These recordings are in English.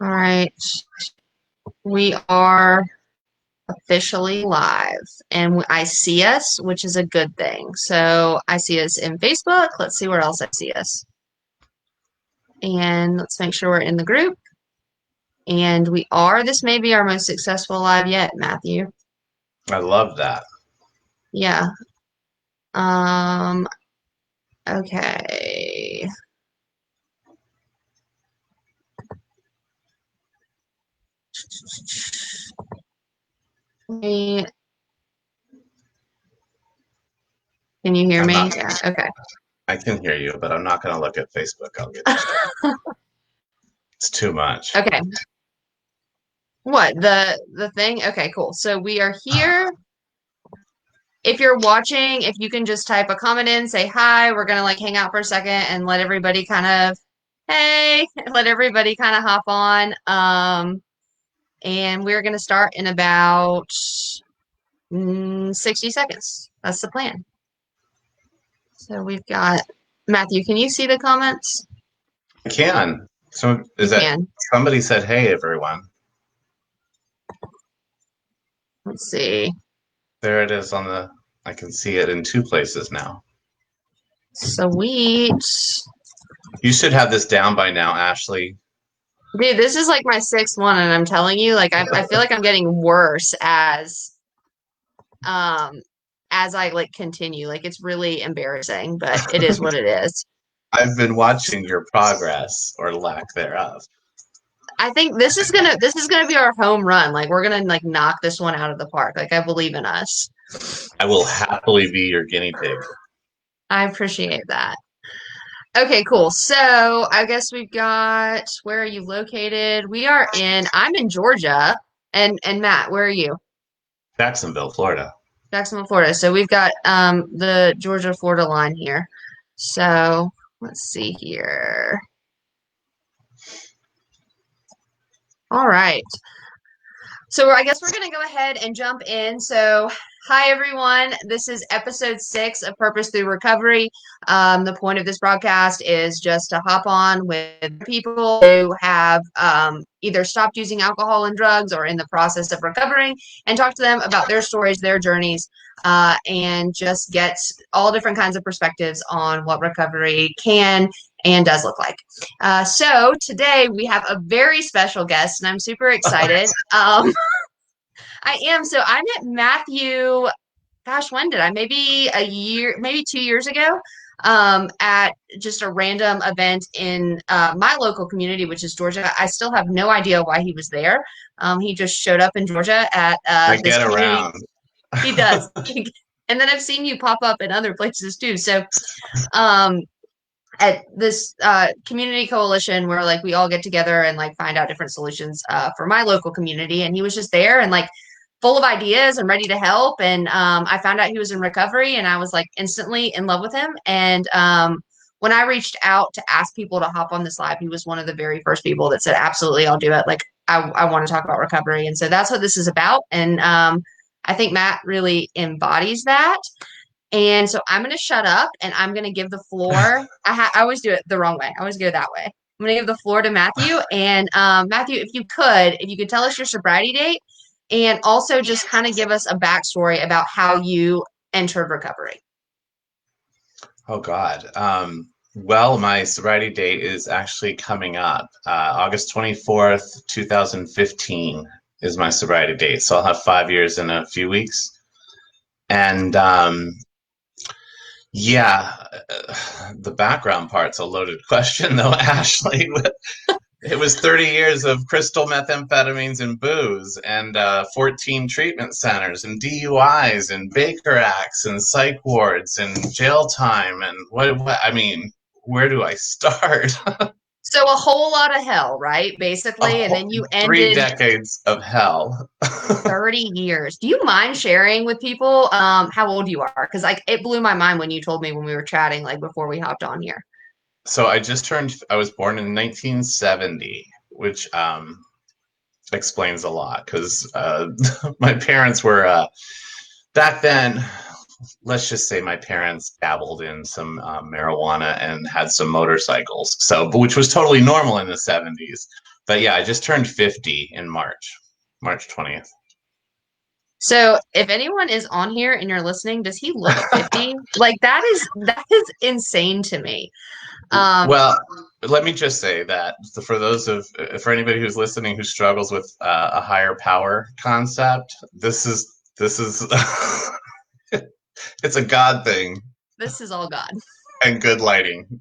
All right, we are officially live, and I see us, which is a good thing. So I see us in Facebook. Let's see where else I see us. And let's make sure we're in the group. And we are. This may be our most successful live yet, Matthew. I love that. Yeah. Um, okay. Can you hear I'm me? not. Yeah, okay. I can hear you, but I'm not going to look at Facebook. I'll get distracted. It's too much. Okay. What? The thing? Okay, cool. So we are here. If you're watching, if you can just type a comment in, say hi, we're gonna like hang out for a second and let everybody kind of, hey, let everybody kind of hop on. And we're gonna start in about 60 seconds. That's the plan. So we've got Matthew. Can you see the comments? I can. So You is that can. somebody said, "Hey, everyone"? Let's see. There it is on the. I can see it in two places now. Sweet. You should have this down by now, Ashley. Dude, this is like my sixth one, and I'm telling you, like I feel like I'm getting worse um as I like continue. Like it's really embarrassing, but it is what it is. I've been watching your progress or lack thereof. I think this is gonna be our home run. Like we're gonna like knock this one out of the park. Like I believe in us. I will happily be your guinea pig. I appreciate that. Okay, cool. So I guess we've got where are you located? I'm in Georgia. And Matt, where are you? Jacksonville, Florida. Jacksonville, Florida. So we've got the Georgia Florida line here. So let's see here. All right. So I guess we're going to go ahead and jump in. So, hi everyone. This is episode 6 of Purpose Through Recovery. The point of this broadcast is just to hop on with people who have either stopped using alcohol and drugs or in the process of recovering and talk to them about their stories, their journeys, and just get all different kinds of perspectives on what recovery can and does look like. So today we have a very special guest, and I'm super excited. I am. So I met Matthew, gosh, when did I? Maybe a year, maybe 2 years ago, at just a random event in my local community, which is Georgia. I still have no idea why he was there. He just showed up in Georgia at I this get community. around. He does. And then I've seen you pop up in other places too. So, um, at this community coalition where like we all get together and like find out different solutions for my local community, and he was just there and like full of ideas and ready to help. And I found out he was in recovery, and I was like instantly in love with him. And when I reached out to ask people to hop on this live, he was one of the very first people that said, absolutely, I'll do it. Like I want to talk about recovery. And so that's what this is about. And I think Matt really embodies that. And so I'm going to shut up and I'm going to give the floor. I always do it the wrong way. I always go that way. I'm going to give the floor to Matthew. And Matthew, if you could tell us your sobriety date and also just kind of give us a backstory about how you entered recovery. Oh God. Well, my sobriety date is actually coming up. August 24th, 2015 is my sobriety date. So I'll have 5 years in a few weeks. And yeah, the background part's a loaded question though, Ashley. It was 30 years of crystal methamphetamines and booze, and 14 treatment centers, and DUIs, and Baker Acts, and psych wards, and jail time, and what I mean, where do I start? So a whole lot of hell, right? Basically. And then you Three ended decades of hell. 30 years. Do you mind sharing with people how old you are? Because like it blew my mind when you told me when we were chatting, like before we hopped on here. So I was born in 1970, which explains a lot because my parents were, back then, let's just say my parents dabbled in some marijuana and had some motorcycles, so which was totally normal in the 70s. But yeah, I just turned 50 in March 20th. So if anyone is on here and you're listening, does he look 50? Like that is insane to me. Um, Well, let me just say that for anybody who's listening who struggles with a higher power concept, this is it's a God thing this is all God. and good lighting.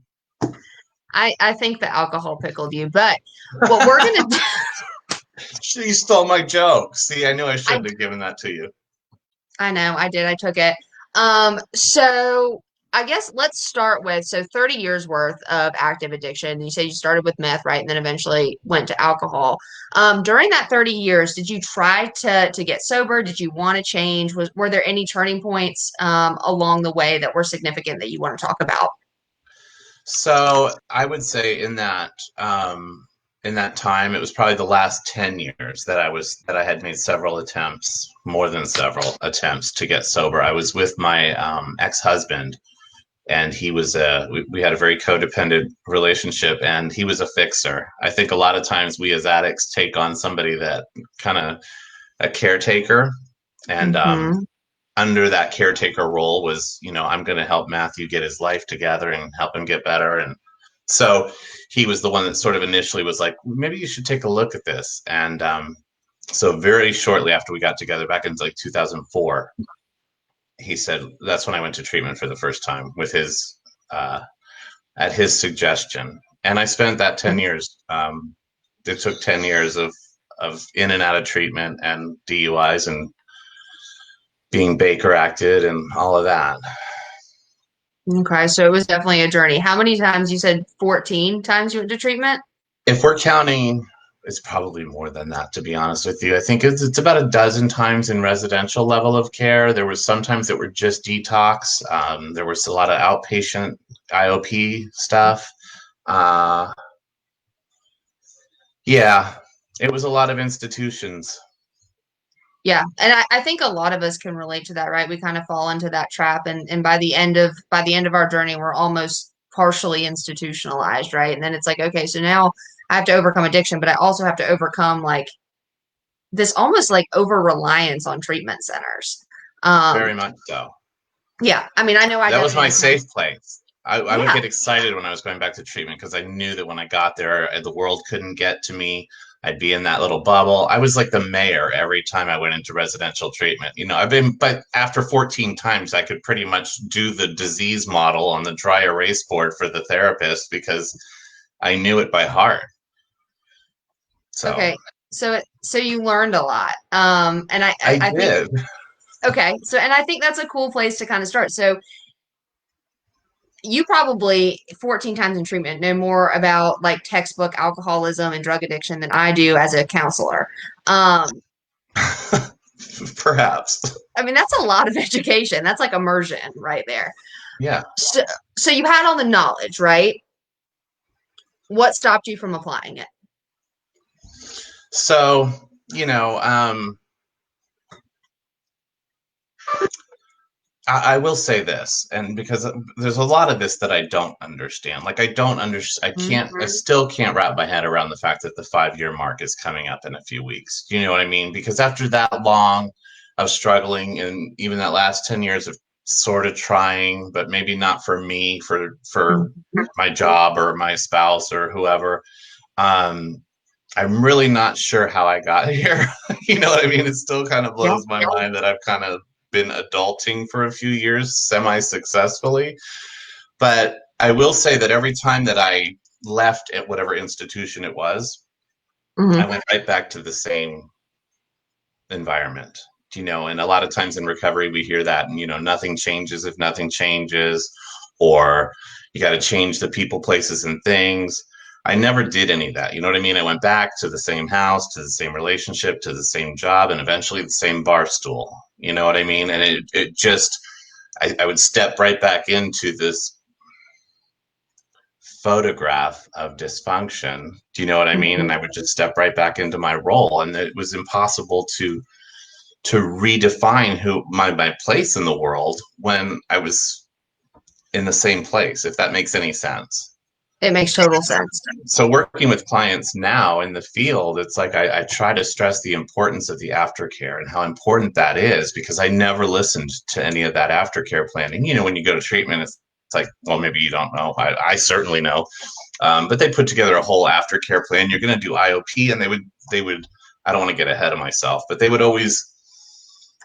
I think the alcohol pickled you, but what we're gonna do, You stole my joke. See, I knew I I shouldn't have given that to you. I know I did, I took it. So I guess let's start with 30 years worth of active addiction. You said you started with meth, right? And then eventually went to alcohol. During that 30 years, did you try to get sober? Did you want to change? Were there any turning points along the way that were significant that you want to talk about? So I would say in that time, it was probably the last 10 years that I had made several attempts, more than several attempts to get sober. I was with my ex-husband, and we had a very codependent relationship, and he was a fixer. I think a lot of times we as addicts take on somebody that kind of a caretaker, and Hmm. under that caretaker role was, I'm going to help Matthew get his life together and help him get better. And so he was the one that sort of initially was like, maybe you should take a look at this. And so very shortly after we got together back in like 2004, he said, that's when I went to treatment for the first time with uh, at his suggestion. And I spent that 10 years. It took 10 years of in and out of treatment and DUIs and being Baker acted and all of that. Okay, so it was definitely a journey. How many times you said 14 times you went to treatment? If we're counting, it's probably more than that, to be honest with you. I think it's about a dozen times in residential level of care. There was sometimes that were just detox. There was a lot of outpatient IOP stuff. Uh, yeah, it was a lot of institutions. Yeah, and I think a lot of us can relate to that, right? We kind of fall into that trap, and by the end of our journey, we're almost partially institutionalized, right? And then it's like, okay, so now I have to overcome addiction, but I also have to overcome like this almost like over reliance on treatment centers. Very Um, much so. yeah, I mean, I know I That was my definitely kind of, safe place. I would yeah, get excited when I was going back to treatment because I knew that when I got there, the world couldn't get to me. I'd be in that little bubble. I was like the mayor every time I went into residential treatment. But after 14 times, I could pretty much do the disease model on the dry erase board for the therapist because I knew it by heart. So okay. So you learned a lot, and I I think did. okay. So and I think that's a cool place to kind of start. So you probably 14 times in treatment know more about like textbook alcoholism and drug addiction than I do as a counselor. Um, Perhaps. I mean, that's a lot of education. That's like immersion right there. Yeah. So, so you had all the knowledge, right? What stopped you from applying it? So, you know, I will say this, and because there's a lot of this that I don't understand. Like I still can't wrap my head around the fact that the 5 year mark is coming up in a few weeks. Do you know what I mean? Because after that long of struggling, and even that last 10 years of sort of trying, but maybe not for me, for Mm-hmm. my job or my spouse or whoever, um, I'm really not sure how I got here. You know what I mean? It still kind of Yeah. blows my mind that I've kind of been adulting for a few years semi successfully. But I will say that every time that I left at whatever institution it was, I Hmm. went right back to the same environment. And a lot of times in recovery, we hear that, and, nothing changes if nothing changes, or you got to change the people, places, and things. I never did any of that. You know what I mean? I went back to the same house, to the same relationship, to the same job, and eventually the same bar stool. You know what I mean? And it just, I would step right back into this photograph of dysfunction. Do you know what I mean? And I Hmm. would just step right back into my role. And it was impossible to redefine who my place in the world when I was in the same place, if that makes any sense. It makes total sense. So working with clients now in the field, it's like I try to stress the importance of the aftercare and how important that is because I never listened to any of that aftercare planning. When you go to treatment, it's like, well, maybe you don't know. I certainly know. But they put together a whole aftercare plan. You're going to do IOP, and they would. I don't want to get ahead of myself, but they would always.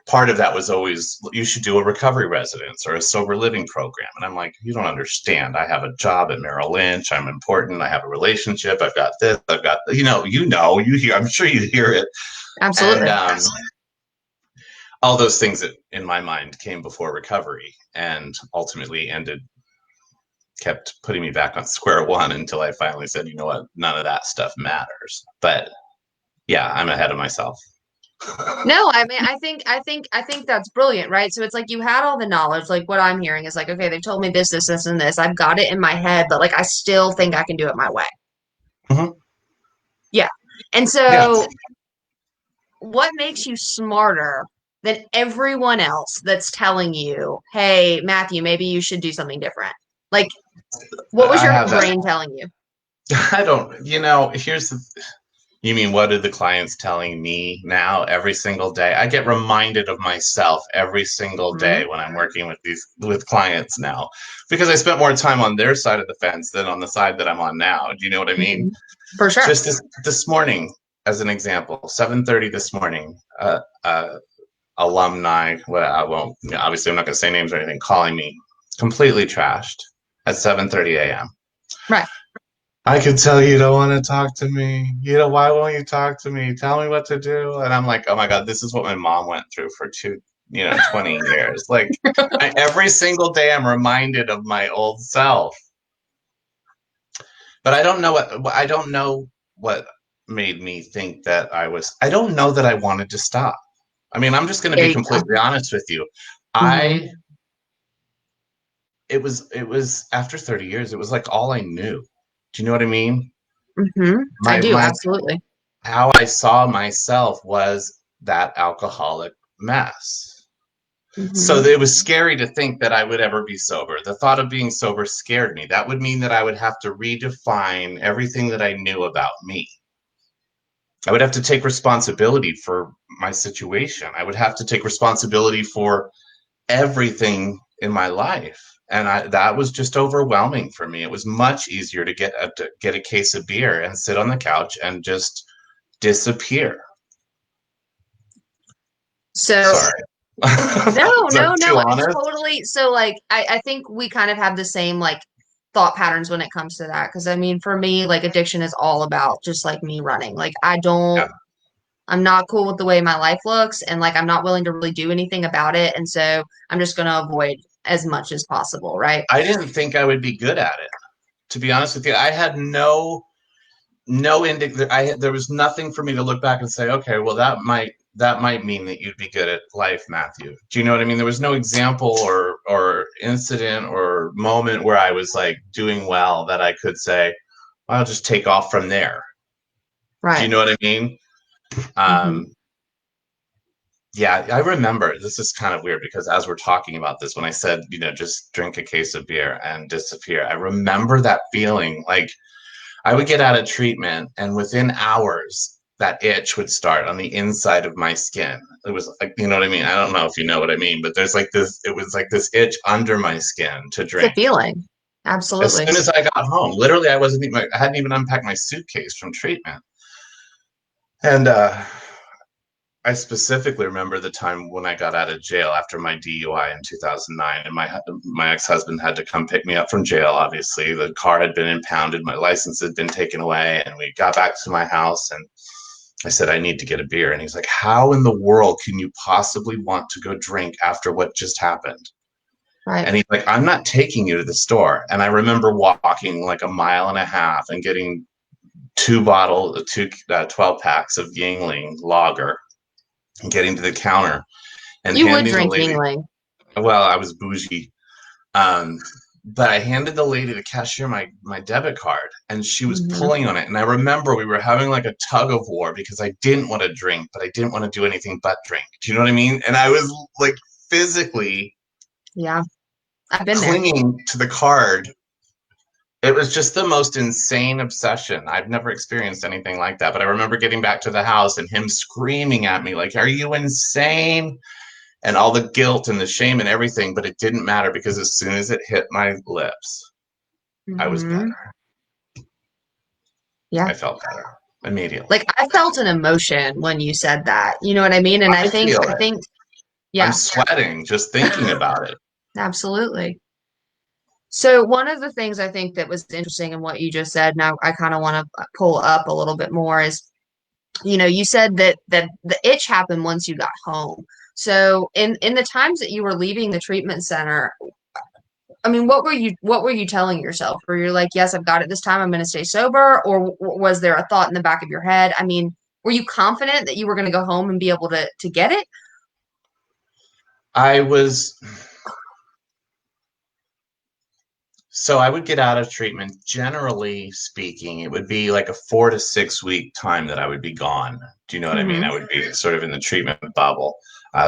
Part of that was always, you should do a recovery residence or a sober living program. And I'm like, you don't understand. I have a job at Merrill Lynch. I'm important. I have a relationship. I've got this. I've got, you hear, I'm sure you hear it. And Absolutely. all those things that in my mind came before recovery and ultimately kept putting me back on square one until I finally said, you know what, none of that stuff matters. But yeah, I'm ahead of myself. No, I mean, I think that's brilliant, right? So it's like you had all the knowledge. Like what I'm hearing is like, okay, they've told me this, and this. I've got it in my head, but like I still think I can do it my way. Mm-hmm. Yeah. And Yeah. so what makes you smarter than everyone else that's telling you, hey, Matthew, maybe you should do something different? Like, what was I your have that. brain telling you? I don't, here's you mean what are the clients telling me now every single day? I get reminded of myself every single Hmm. day when I'm working with clients now because I spent more time on their side of the fence than on the side that I'm on now. Do you know what I mean? Hmm. For sure. Just this morning, as an example, 7:30 this morning, alumni, well, I won't, obviously I'm not going to say names or anything, calling me completely trashed at 7:30 a.m. Right. I can tell you don't want to talk to me. Why won't you talk to me? Tell me what to do. And I'm like, oh my God, this is what my mom went through for 20 years. Like every single day I'm reminded of my old self. But I don't know what made me think that I don't know that I wanted to stop. I mean, I'm just going to There be you go. completely honest with you. Hmm. I, it was after 30 years, it was like all I knew. Do you know what I mean? Hmm. I do. My Absolutely. how I saw myself was that alcoholic mess. So Hmm. it was scary to think that I would ever be sober. The thought of being sober scared me. That would mean that I would have to redefine everything that I knew about me. I would have to take responsibility for my situation. I would have to take responsibility for everything in my life. And that was just overwhelming for me. It was much easier to get a case of beer and sit on the couch and just disappear. So Sorry. no, Was that no, too no. I honest? totally. So like, I think we kind of have the same like thought patterns when it comes to that. Because I mean, for me, like addiction is all about just like me running. Like I don't. Yeah. I'm not cool with the way my life looks, and like I'm not willing to really do anything about it. And so I'm just going to avoid as much as possible, right? I didn't think I would be good at it. To be honest with you, I had there was nothing for me to look back and say, okay, well that might mean that you'd be good at life, Matthew. Do you know what I mean? There was no example or incident or moment where I was like doing well that I could say, well, I'll just take off from there. Do you Right. know what I mean? Hmm. Um, Yeah, I remember. This is kind of weird because as we're talking about this, when I said, just drink a case of beer and disappear, I remember that feeling. Like I would get out of treatment and within hours, that itch would start on the inside of my skin. It was like, you know what I mean? I don't know if you know what I mean, but it was like this itch under my skin to It's a drink. feeling. As Absolutely. soon as I got home, literally, I hadn't even unpacked my suitcase from treatment. And I specifically remember the time when I got out of jail after my DUI in 2009, and my ex-husband had to come pick me up from jail. Obviously, the car had been impounded, my license had been taken away, and we got back to my house, and I said, I need to get a beer. And he's like, how in the world can you possibly want to go drink after what just happened? Right. And he's like, I'm not taking you to the store. And I remember walking like a mile and a half and getting two 12 packs of Yingling lager and getting to the counter and You would handing the drink lady, Yingling. well, I was bougie. Um, but I handed the lady, the cashier, my debit card, and she was Hmm. pulling on it. And I remember we were having like a tug of war because I didn't want to drink, but I didn't want to do anything but drink. Do you know what I mean? And I was like physically Yeah, I've been there. clinging to the card It was just the most insane obsession. I've never experienced anything like that. But I remember getting back to the house and him screaming at me, like, "Are you insane?" And all the guilt and the shame and everything. But it didn't matter because as soon as it hit my lips, I was Hmm. better. Yeah. I felt better immediately. Like I felt an emotion when you said that. You know what I mean? And I feel I it. think, I'm yeah, sweating just thinking about it. absolutely. So one of the things I think that was interesting in what you just said, now I kind of want to pull up a little bit more is, you said that the itch happened once you got home. So in the times that you were leaving the treatment center, I mean, what were you telling yourself? Were you like, yes, I've got it this time, I'm going to stay sober, or was there a thought in the back of your head? I mean, were you confident that you were going to go home and be able to get it? I was So I would get out of treatment. Generally speaking, it would be like a 4 to 6 week time that I would be gone. Do you know what I mean? I Hmm. would be sort of in the treatment bubble.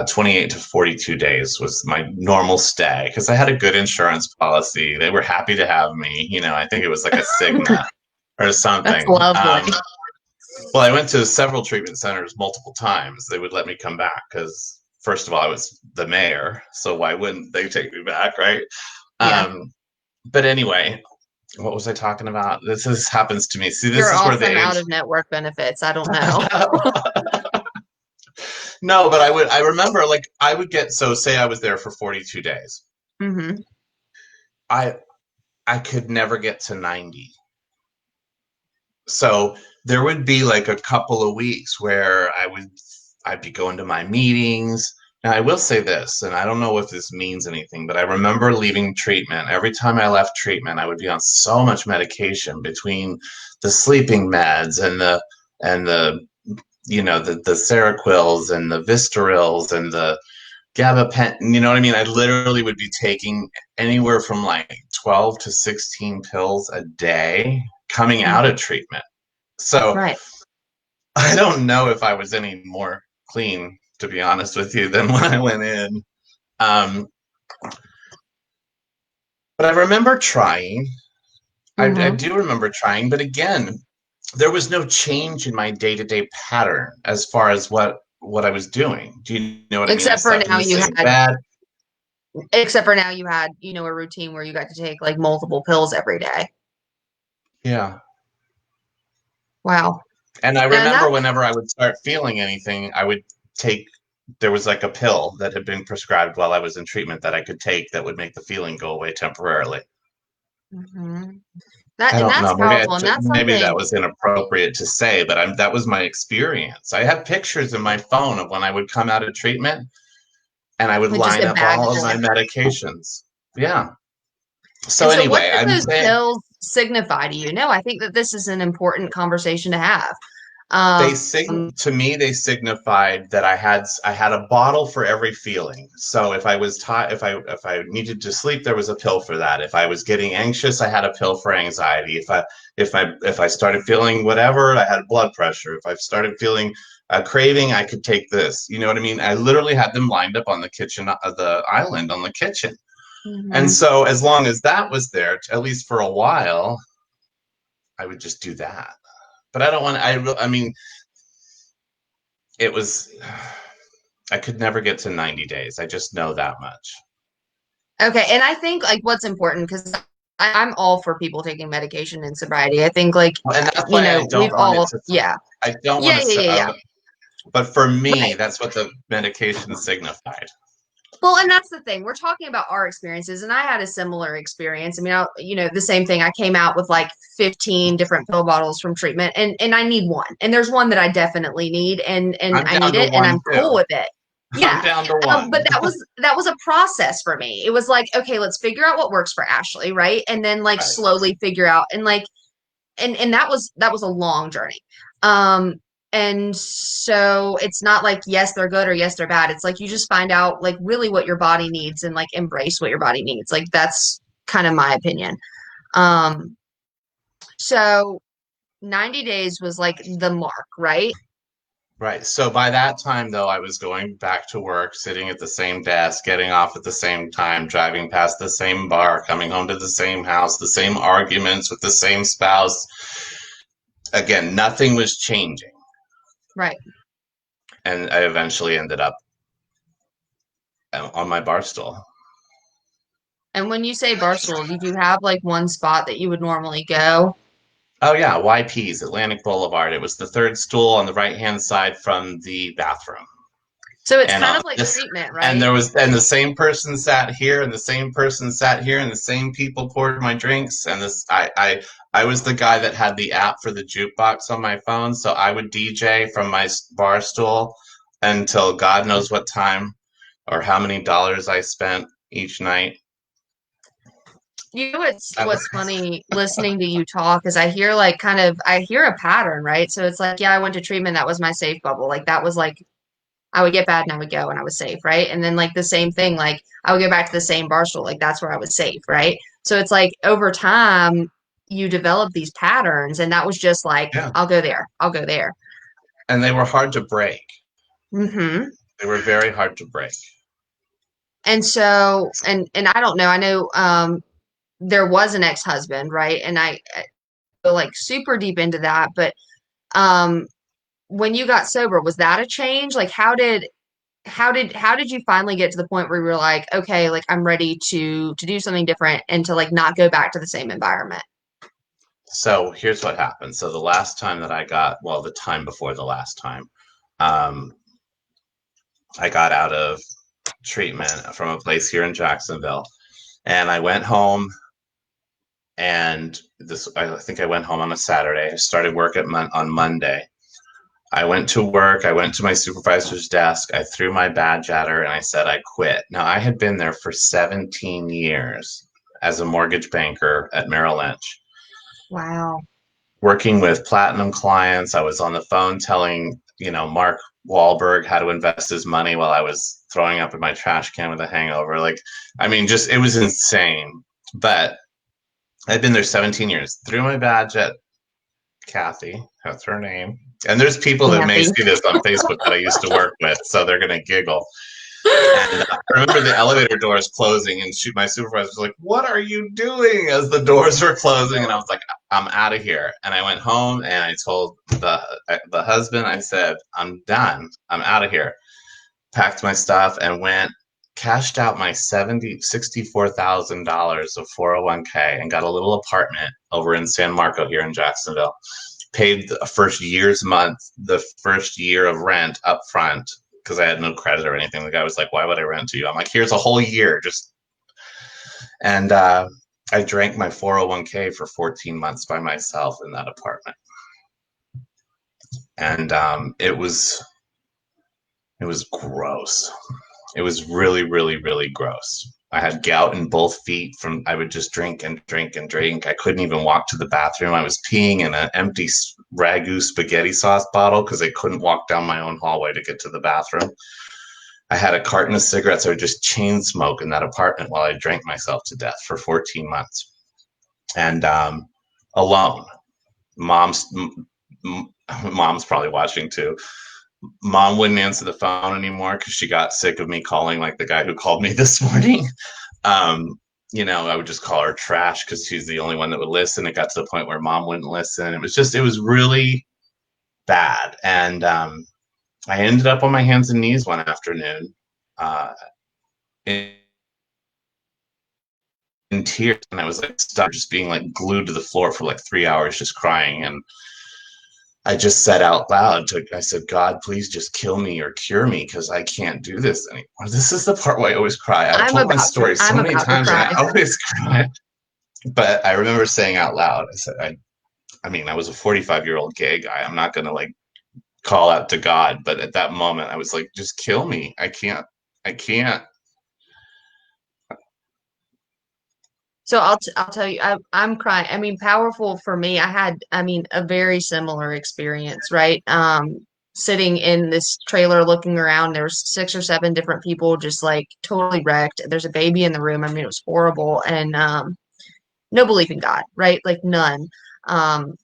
28 to 42 days was my normal stay because I had a good insurance policy. They were happy to have me. I think it was like a Cigna or That's something. lovely. Well, I went to several treatment centers multiple times. They would let me come back because, first of all, I was the mayor. So why wouldn't they take me back, right? Yeah. Um, but anyway, what was I talking about? Happens to me. See, this Your is where the awesome out age. of network benefits. I don't know. No, but I remember like I would get so say I was there for 42 days. Hmm. I I could never get to 90. So there would be like a couple of weeks where I'd be going to my meetings. Now I will say this, and I don't know if this means anything, but I remember leaving treatment. Every time I left treatment, I would be on so much medication between the sleeping meds and the the Seroquels and the Vistarils and the gabapentin. You know what I mean? I literally would be taking anywhere from like 12 to 16 pills a day coming out of treatment. So Right. I don't know if I was any more clean, to be honest with you, than when I went in. Um, but I remember trying. I Hmm. do remember trying, but again, there was no change in my day to day pattern as far as what I was doing. Do you know what I mean? I Except for slept in now the you same had, bed. except for now you had, a routine where you got to take like multiple pills every day. Yeah. Wow. And I And remember that, whenever I would start feeling anything, I would take, there was like a pill that had been prescribed while I was in treatment that I could take that would make the feeling go away temporarily. mhm. I And don't that's know. powerful. And that's Maybe that something was inappropriate to say, but that was my experience. I have pictures in my phone of when I would come out of treatment and I would with just line a up bag all of my full. medications. Yeah. So And so what anyway, did I'm those saying pills signify to you? No, I think that this is an important conversation to have. they Um, sig to me they signified that I had a bottle for every feeling. So if I was tired, if I needed to sleep, there was a pill for that. If I was getting anxious, I had a pill for anxiety. If I started feeling whatever, I had blood pressure. If I started feeling a craving, I could take this. You know what I mean? I literally had them lined up on the kitchen, the island on the kitchen. And mhm. so as long as that was there, at least for a while, I would just do that. But I don't want. I mean, it was. I could never get to 90 days. I just know that much. Okay, and I think like what's important because I'm all for people taking medication in sobriety. I think like And that's why I we've don't want it all to. yeah. I don't want Yeah, yeah, to. yeah, yeah. But for me, Right. that's what the medication signified. Well, and that's the thing. We're talking about our experiences, and I had a similar experience. I mean, the same thing. I came out with like 15 different pill bottles from treatment, and I need one. And there's one that I definitely need, and I'm I down need to it, and one I'm cool too. with it. I'm Yeah. down to one. But that was a process for me. It was like, okay, let's figure out what works for Ashley, right? And then like Right. slowly figure out and like and that was a long journey. Um, and so it's not like yes they're good or yes they're bad. It's like you just find out like really what your body needs and like embrace what your body needs. Like that's kind of my opinion. Um, so 90 days was like the mark, right? Right. So by that time, though, I was going back to work, sitting at the same desk, getting off at the same time, driving past the same bar, coming home to the same house, the same arguments with the same spouse. Again, nothing was changing. Right. And I eventually ended up on my bar stool. And when you say Barstool, did you have like one spot that you would normally go? Oh, yeah, YP's, Atlantic Boulevard. It was the third stool on the right-hand side from the bathroom. So it's And kind of like treatment, right? the same person sat here, and the same person sat here, and the same people poured my drinks. And I was the guy that had the app for the jukebox on my phone, so I would DJ from my bar stool until God knows what time or how many dollars I spent each night. You know what's funny listening to you talk is I hear like I hear a pattern, right? So it's like, yeah, I went to treatment, that was my safe bubble. Like that was like I would get bad and I would go and I was safe, right? And then like the same thing, like I would go back to the same bar stool, like that's where I was safe, right? So it's like over time you develop these patterns and that was just like, Yeah, I'll go there, I'll go there. and they were hard to break. Hmm. They were very hard to break. And so and I don't know, I know there was an ex-husband, right? And I go like super deep into that, but um when you got sober, was that a change? Like how did you finally get to the point where you were like, okay, like I'm ready to do something different and to like not go back to the same environment? So here's what happened. So the last time that I got, well, the time before the last time, um, I got out of treatment from a place here in Jacksonville, and I went home. And I think I went home on a Saturday. I started work on Monday. I went to work. I went to my supervisor's desk. I threw my badge at her and I said I quit. Now, I had been there for 17 years as a mortgage banker at Merrill Lynch, Wow. working with platinum clients. I was on the phone telling, Mark Wahlberg how to invest his money while I was throwing up in my trash can with a hangover. Like, I mean, just it was insane. But I'd been there 17 years. Threw my badge at Kathy, that's her name. And there's people that may Kathy. see this on Facebook that I used to work with, so they're going to giggle. And I remember the elevator doors closing, and my supervisor was like, "What are you doing?" As the doors were closing, and I was like, "I'm out of here." And I went home and I told the husband, I said, "I'm done. I'm out of here." Packed my stuff and went, cashed out my $64,000 of 401k and got a little apartment over in San Marco here in Jacksonville. Paid the first year of rent up front because I had no credit or anything. The guy was like, "Why would I rent to you?" I'm like, "Here's a whole year, just." And I drank my 401k for 14 months by myself in that apartment, and it was gross. It was really, really, really gross. I had gout in both feet from I would just drink and drink and drink. I couldn't even walk to the bathroom. I was peeing in an empty ragu spaghetti sauce bottle because I couldn't walk down my own hallway to get to the bathroom. I had a carton of cigarettes. I would just chain smoke in that apartment while I drank myself to death for 14 months. And alone. Mom's mom's probably watching too. Mom wouldn't answer the phone anymore because she got sick of me calling like the guy who called me this morning. Um, I would just call her trash because she's the only one that would listen. It got to the point where mom wouldn't listen. It was really bad. And I ended up on my hands and knees one afternoon uh, in, in tears. And I was like stuck, just being like glued to the floor for like 3 hours, just crying. And I just said out loud, I said, "God, please just kill me or cure me because I can't do this anymore." This is the part where I always cry. I've told my story so I'm many about to times and I cry. always cry. But I remember saying out loud, I said, I mean, I was a 45-year-old gay guy. I'm not going to like call out to God. But at that moment, I was like, just kill me. I can't. I can't. So I'll tell you, I'm crying. I mean, powerful for me. I mean, a very similar experience, right? Sitting in this trailer looking around, there's six or seven different people just like totally wrecked. There's a baby in the room. I mean, it was horrible. And no belief in God, right? Like none. Um,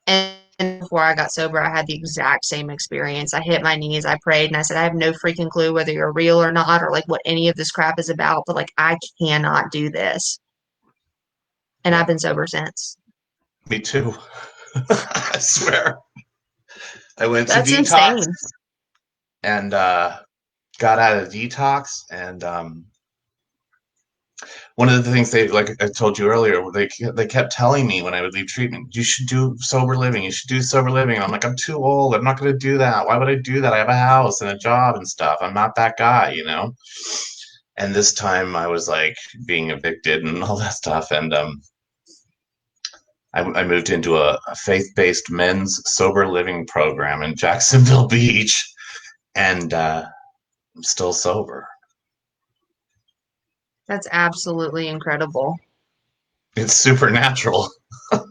and And before I got sober, I had the exact same experience. I hit my knees, I prayed, and I said, I have no freaking clue whether you're real or not, or like what any of this crap is about, but like I cannot do this. And I've Yeah, been sober since. me too. I swear. I went to That's detox insane. and got out of detox, and one of the things they, like I told you earlier, they kept telling me when I would leave treatment, you should do sober living. You should do sober living. And I'm like, I'm too old. I'm not going to do that. Why would I do that? I have a house and a job and stuff. I'm not that guy, you know. And this time I was like being evicted and all that stuff, and I moved into a faith-based men's sober living program in Jacksonville Beach, and I'm still sober. That's absolutely incredible. It's supernatural. All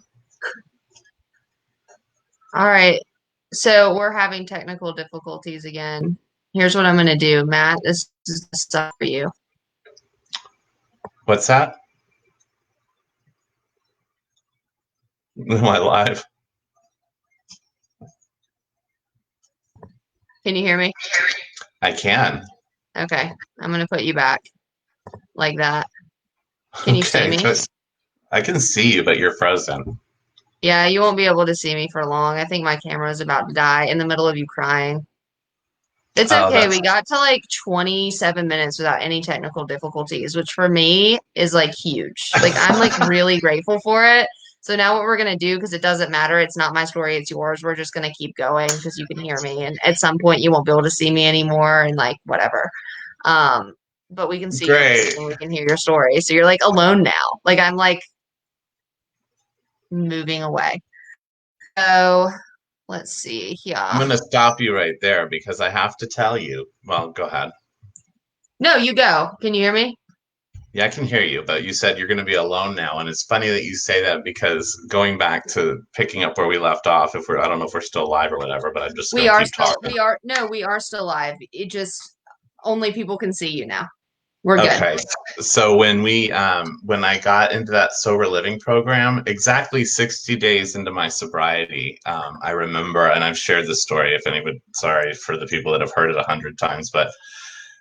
right. So we're having technical difficulties again. Here's what I'm going to do, Matt. This is the stuff for you. What's that? Am I live? Can you hear me? I can. Okay. I'm going to put you back like that. Can you see Okay, me? I can see you, but you're frozen. Yeah, you won't be able to see me for long. I think my camera is about to die in the middle of you crying. It's Oh, okay. that's We got to like 27 minutes without any technical difficulties, which for me is like huge. Like I'm like really grateful for it. So now what we're gonna do, because it doesn't matter, it's not my story, it's yours. We're just gonna keep going because you can hear me, and at some point you won't be able to see me anymore, and like whatever. Um, but we can see your face great. and we can hear your story. So you're like alone now. Like I'm like moving away. So let's see. I'm Yeah. going to stop you right there because I have to tell you. Well, go ahead. No, you go. Can you hear me? Yeah, I can hear you, but you said you're going to be alone now, and it's funny that you say that because going back to picking up where we left off, if we're, I don't know if we're still alive or whatever, but I'm just We going to are keep still, talking. we are still live. It just only people can see you now. We're good. Okay. So when I got into that sober living program, exactly 60 days into my sobriety, I remember, and I've shared this story if anybody, sorry for the people that have heard it 100 times, but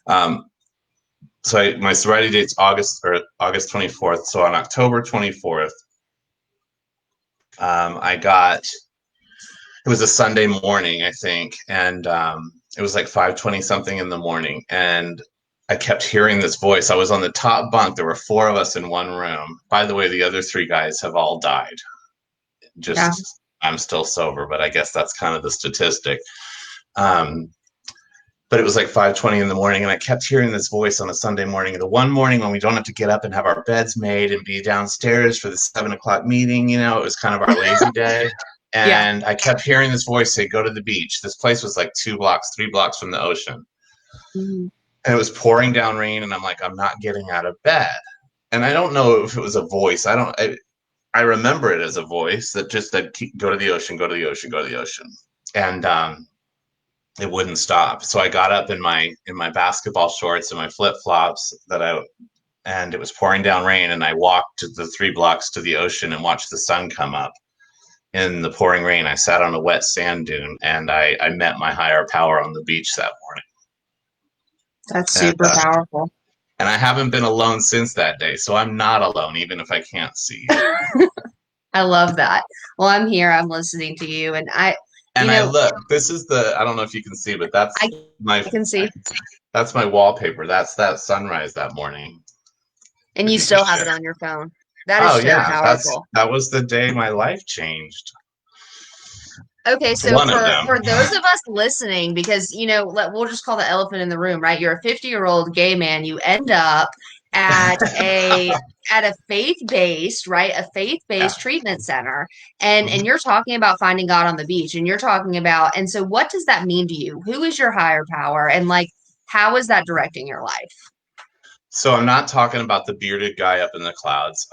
um, my sobriety date's August 24th. So on October 24th, I got, it was a Sunday morning, I think, and it was like 5:20 something in the morning, and I kept hearing this voice. I was on the top bunk. There were four of us in one room. By the way, the other three guys have all died. Yeah. Just I'm still sober, but I guess that's kind of the statistic. Um, but it was like 5:20 in the morning, and I kept hearing this voice on a Sunday morning. The one morning when we don't have to get up and have our beds made and be downstairs for the 7 o'clock meeting, you know, it was kind of our lazy day. Yeah. And I kept hearing this voice say, "Go to the beach." This place was like 2 blocks, 3 blocks from the ocean, Mhm. and it was pouring down rain. And I'm like, I'm not getting out of bed. And I don't know if it was a voice. I remember it as a voice that just said, "Go to the ocean, go to the ocean, go to the ocean," and it wouldn't stop. So I got up in my basketball shorts and my flip flops and it was pouring down rain, and I walked to the 3 blocks to the ocean and watched the sun come up in the pouring rain. I sat on a wet sand dune, and I met my higher power on the beach that morning. That's And super powerful. and I haven't been alone since that day. So I'm not alone, even if I can't see you. I love that. Well, I'm here. I'm listening to you, and you And I know, look, this is I don't know if you can see, but I my I can see, that's my wallpaper. That's that sunrise that morning. and If you you can still have share. it on your phone. That Oh is so yeah, powerful. that was the day my life changed. Okay, so One of them. for those of us listening, because we'll just call the elephant in the room, right? You're a 50-year-old gay man. You end up at a faith-based, right? A Yeah. faith-based treatment center, and Mhm. you're talking about finding God on the beach, and you're talking about, and so what does that mean to you? Who is your higher power, and like how is that directing your life? So I'm not talking about the bearded guy up in the clouds.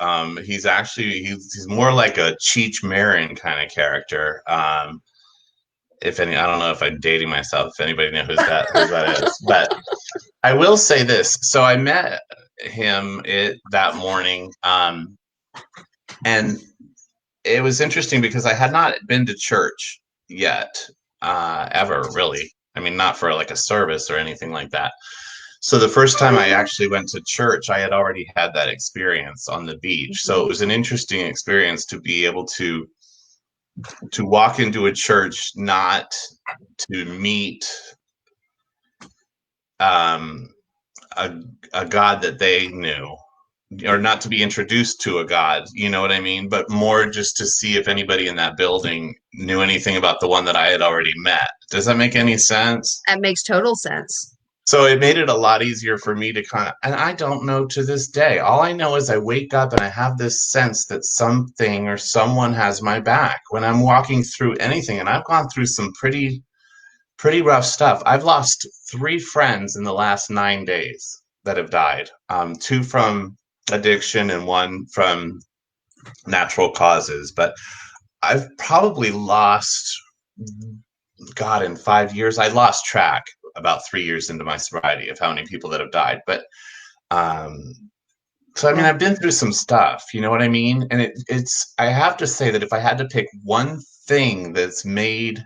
He's more like a Cheech Marin kind of character. If any, I don't know if I'm dating myself. If anybody knows who that is, but I will say this. So I met him that morning, and it was interesting because I had not been to church yet, ever really. I mean, not for like a service or anything like that. So the first time I actually went to church, I had already had that experience on the beach. So it was an interesting experience to be able to walk into a church, not to meet um, a, a God that they knew, or not to be introduced to a God, you know what I mean? But more just to see if anybody in that building knew anything about the one that I had already met. Does that make any sense? That makes total sense. So it made it a lot easier for me to kind of, and I don't know to this day. All I know is I wake up and I have this sense that something or someone has my back when I'm walking through anything. And I've gone through some pretty rough stuff. I've lost 3 friends in the last 9 days that have died. Two from addiction and one from natural causes. But I've probably lost, God, in 5 years, I lost track about 3 years into my sobriety of how many people that have died. But um, so I mean, Yeah. I've been through some stuff, you know what I mean? And it's I have to say that if I had to pick one thing that's made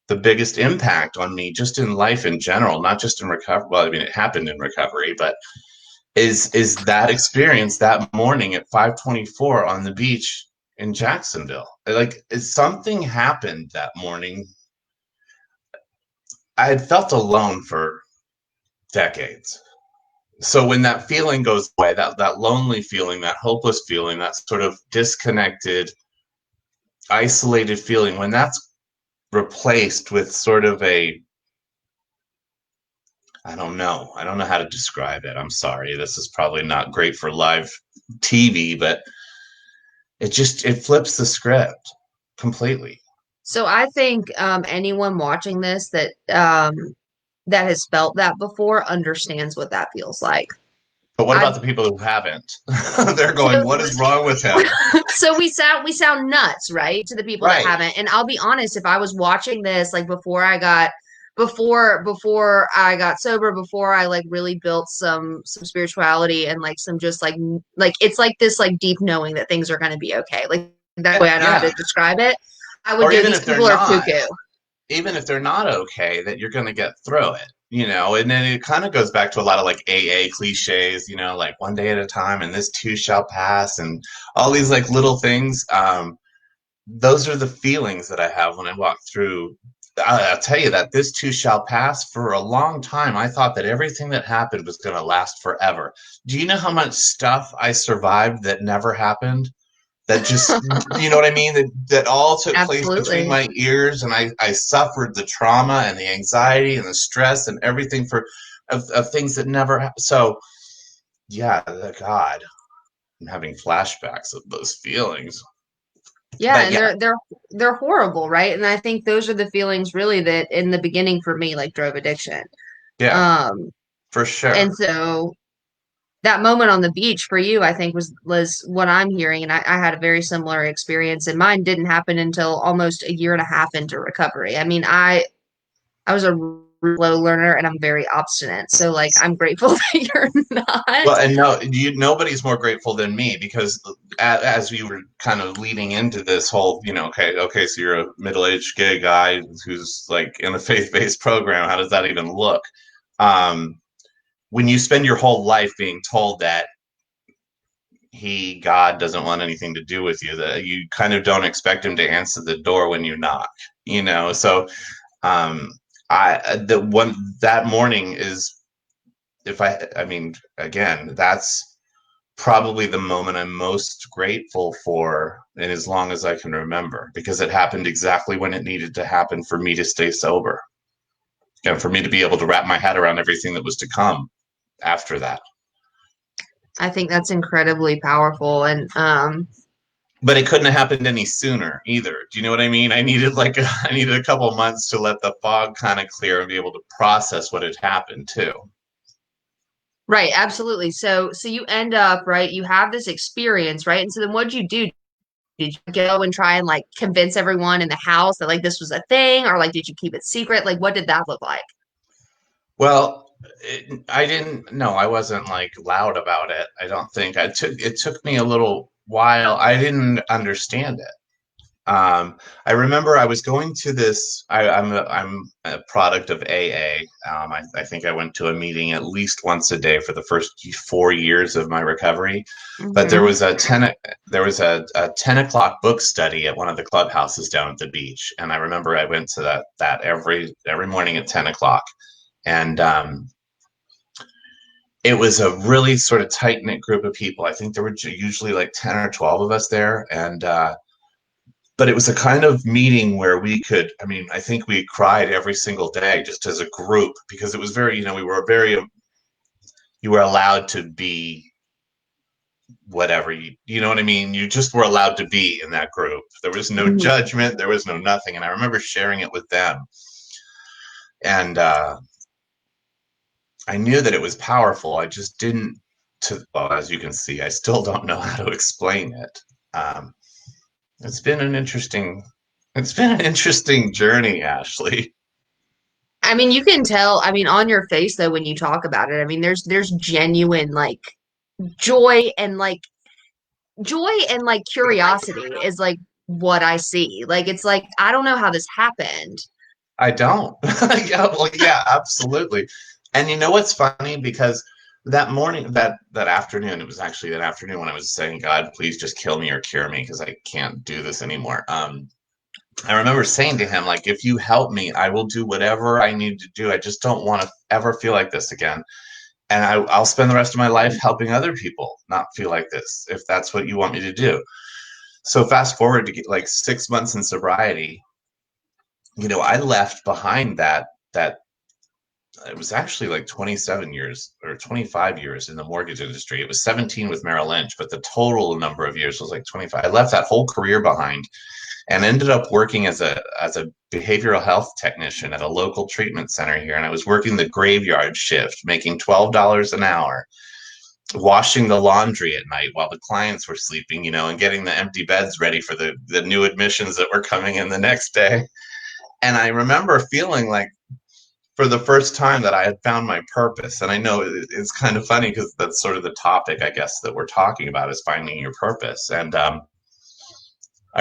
the biggest impact on me just in life in general, not just in recovery. Well, I mean, it happened in recovery, but is that experience that morning at 5:24 on the beach in Jacksonville. Like something happened that morning. I had felt alone for decades. So when that feeling goes away, that lonely feeling, that hopeless feeling, that sort of disconnected, isolated feeling, when that's replaced with sort of a I don't know how to describe it. I'm sorry. This is probably not great for live TV, but it flips the script completely. So I think anyone watching this that has felt that before understands what that feels like. But what I've about the people who haven't? They're going, so what is wrong with him? so we sound nuts, right? To the people that Right. haven't. And I'll be honest, if I was watching this like before I got sober, before I like really built some spirituality and like some just like it's like this like deep knowing that things are gonna be okay. Like that way I know how Yeah. to describe it. I would Or go, these people are cuckoo. even if they're not okay, that you're going to get through it, you know? And then it kind of goes back to a lot of like AA cliches, you know, like one day at a time and this too shall pass and all these like little things. Those are the feelings that I have when I walk through. I'll tell you that this too shall pass. For a long time, I thought that everything that happened was going to last forever. Do you know how much stuff I survived that never happened? That just, you know what I mean? That all took place between Absolutely. my ears, and I suffered the trauma and the anxiety and the stress and everything of things that never happened. So yeah, God, I'm having flashbacks of those feelings. Yeah, But and yeah, they're horrible, right? And I think those are the feelings really that in the beginning for me like drove addiction. yeah, Um, for and sure. so that moment on the beach for you, I think was what I'm hearing, and I had a very similar experience, and mine didn't happen until almost a year and a half into recovery. I mean, I was a slow learner, and I'm very obstinate, so like I'm grateful that you're not. Well, and no, nobody's more grateful than me because as we were kind of leading into this whole, you know, okay, so you're a middle-aged gay guy who's like in a faith-based program. How does that even look? Um, when you spend your whole life being told that God doesn't want anything to do with you, that you kind of don't expect him to answer the door when you knock, you know. So, um, the one that morning is, if I mean, again, that's probably the moment I'm most grateful for in as long as I can remember, because it happened exactly when it needed to happen for me to stay sober and for me to be able to wrap my head around everything that was to come after that. I think that's incredibly powerful, and But it couldn't have happened any sooner either. Do you know what I mean? I needed a couple months to let the fog kind of clear and be able to process what had happened too. right, absolutely. So you end up right. You have this experience, right? And so then what did you do? Did you go and try and like convince everyone in the house that like this was a thing, or like did you keep it secret? Like what did that look like? Well, I didn't. No, I wasn't like loud about it. I don't think. It took me a little. while I didn't understand it. I remember I was going to this. I'm a product of AA. I think I went to a meeting at least once a day for the first 4 years of my recovery. But there Hmm. was a 10 o'clock book study at one of the clubhouses down at the beach, and I remember I went to that every morning at 10 o'clock, and it was a really sort of tight knit group of people. I think there were usually like 10 or 12 of us there, and but it was a kind of meeting where we could, I mean, I think we cried every single day just as a group because it was very, we were very, you were allowed to be whatever you know what I mean? You just were allowed to be in that group. There was no Hmm. judgment, there was no nothing. And I remember sharing it with them. And I knew that it was powerful. I just didn't, well, as you can see, I still don't know how to explain it. Um, it's been an interesting, it's been an interesting journey, Ashley. I mean, you can tell, I mean, on your face though when you talk about it. I mean, there's genuine like joy and like joy and like curiosity is like what I see. Like it's like I don't know how this happened. I don't. Yeah, well, yeah, absolutely. And you know what's funny? Because that morning, that afternoon, it was actually that afternoon when I was saying, God, please just kill me or cure me because I can't do this anymore. I remember saying to him, like, if you help me, I will do whatever I need to do. I just don't want to ever feel like this again. And I'll spend the rest of my life helping other people not feel like this, if that's what you want me to do. So fast forward to get like 6 months in sobriety, I left behind that it was actually like 27 years or 25 years in the mortgage industry. It was 17 with Merrill Lynch, but the total number of years was like 25. I left that whole career behind and ended up working as a behavioral health technician at a local treatment center here. And I was working the graveyard shift, making $12 an hour, washing the laundry at night while the clients were sleeping, and getting the empty beds ready for the new admissions that were coming in the next day. And I remember feeling like for the first time that I had found my purpose. And I know it's kind of funny because that's sort of the topic, I guess, that we're talking about is finding your purpose. And I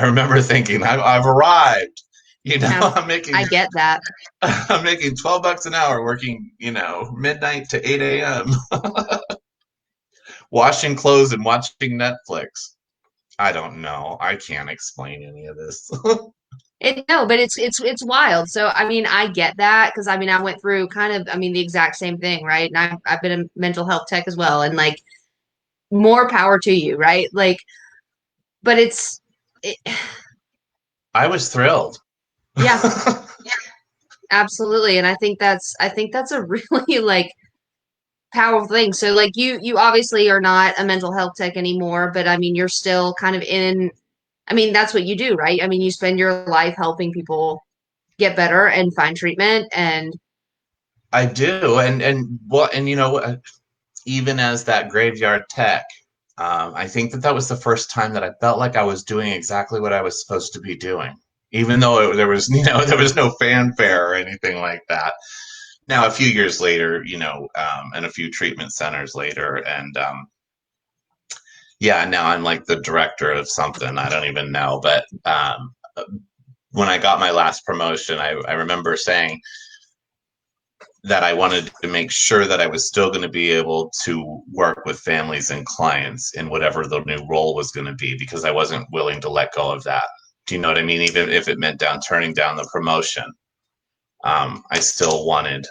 remember thinking, I've arrived. Yeah, I'm making I get that. I'm making $12 an hour working, midnight to 8 a.m. washing clothes and watching Netflix. I don't know. I can't explain any of this. No, but it's wild. So I mean, I get that because I mean, I went through kind of I mean the exact same thing, right? And I've been a mental health tech as well, and like more power to you, right? Like, but it, I was thrilled. yeah, absolutely. And I think that's a really like powerful thing. So like you obviously are not a mental health tech anymore, but I mean, you're still kind of in. I mean, that's what you do, right? I mean, you spend your life helping people get better and find treatment and I do, and well, and even as that graveyard tech, I think that was the first time that I felt like I was doing exactly what I was supposed to be doing, even though there was, there was no fanfare or anything like that. Now, a few years later, and a few treatment centers later, and yeah, now I'm like the director of something. I don't even know, but when I got my last promotion, I remember saying that I wanted to make sure that I was still going to be able to work with families and clients in whatever the new role was going to be because I wasn't willing to let go of that. Do you know what I mean? Even if it meant turning down the promotion, I still wanted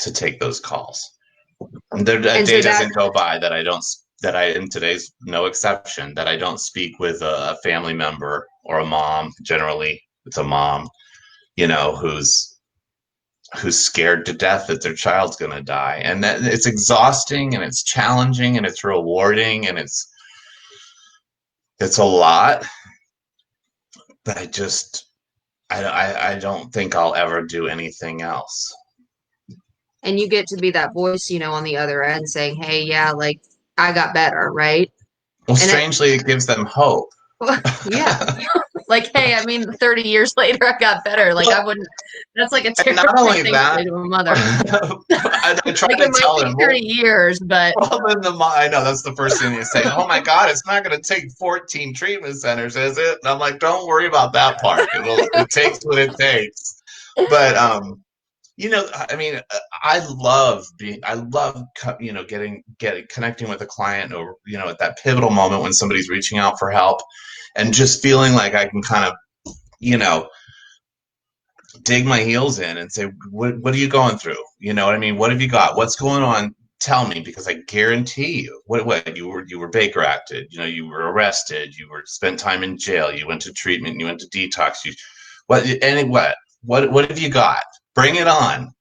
to take those calls. A so day that doesn't go by that I don't that I in today's no exception that I don't speak with a family member or a mom. Generally, it's a mom, who's scared to death that their child's going to die, and that it's exhausting and it's challenging and it's rewarding and it's a lot, but I don't think I'll ever do anything else. and you get to be that voice, you know, on the other end saying, "Hey, yeah, like I got better," right? Well, And it, strangely, it gives them hope. yeah, Like, hey, I mean, 30 years later, I got better. Like, I wouldn't, that's like a And not terrifying only thing to say that, to a mother. I try Like, to it might tell take him, 30 well, years, but I know that's the first thing you say. Oh my God, it's not going to take 14 treatment centers, is it? And I'm like, don't worry about that part. It takes what it takes. But I mean, I love, getting connecting with a client, or at that pivotal moment when somebody's reaching out for help, and just feeling like I can kind of, you know, dig my heels in and say, what are you going through? You know what I mean? What have you got? What's going on? Tell me, because I guarantee you, what you were Baker acted, you were arrested, you were spent time in jail, you went to treatment, you went to detox, what have you got? Bring it on,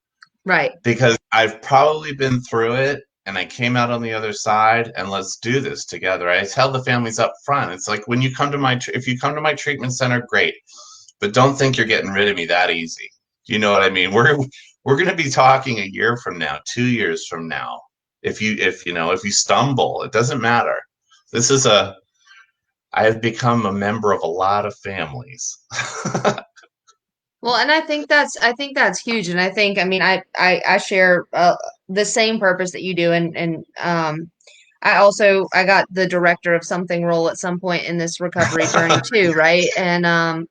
right. because I've probably been through it and I came out on the other side, and let's do this together. I tell the families up front, it's like, when you come to if you come to my treatment center, great, but don't think you're getting rid of me that easy. You know what I mean? We're going to be talking a year from now, 2 years from now. If you stumble, it doesn't matter. This is I have become a member of a lot of families. Well, and I think that's huge. And I think, I mean, I share the same purpose that you do. And I got the director of something role at some point in this recovery journey too, right? And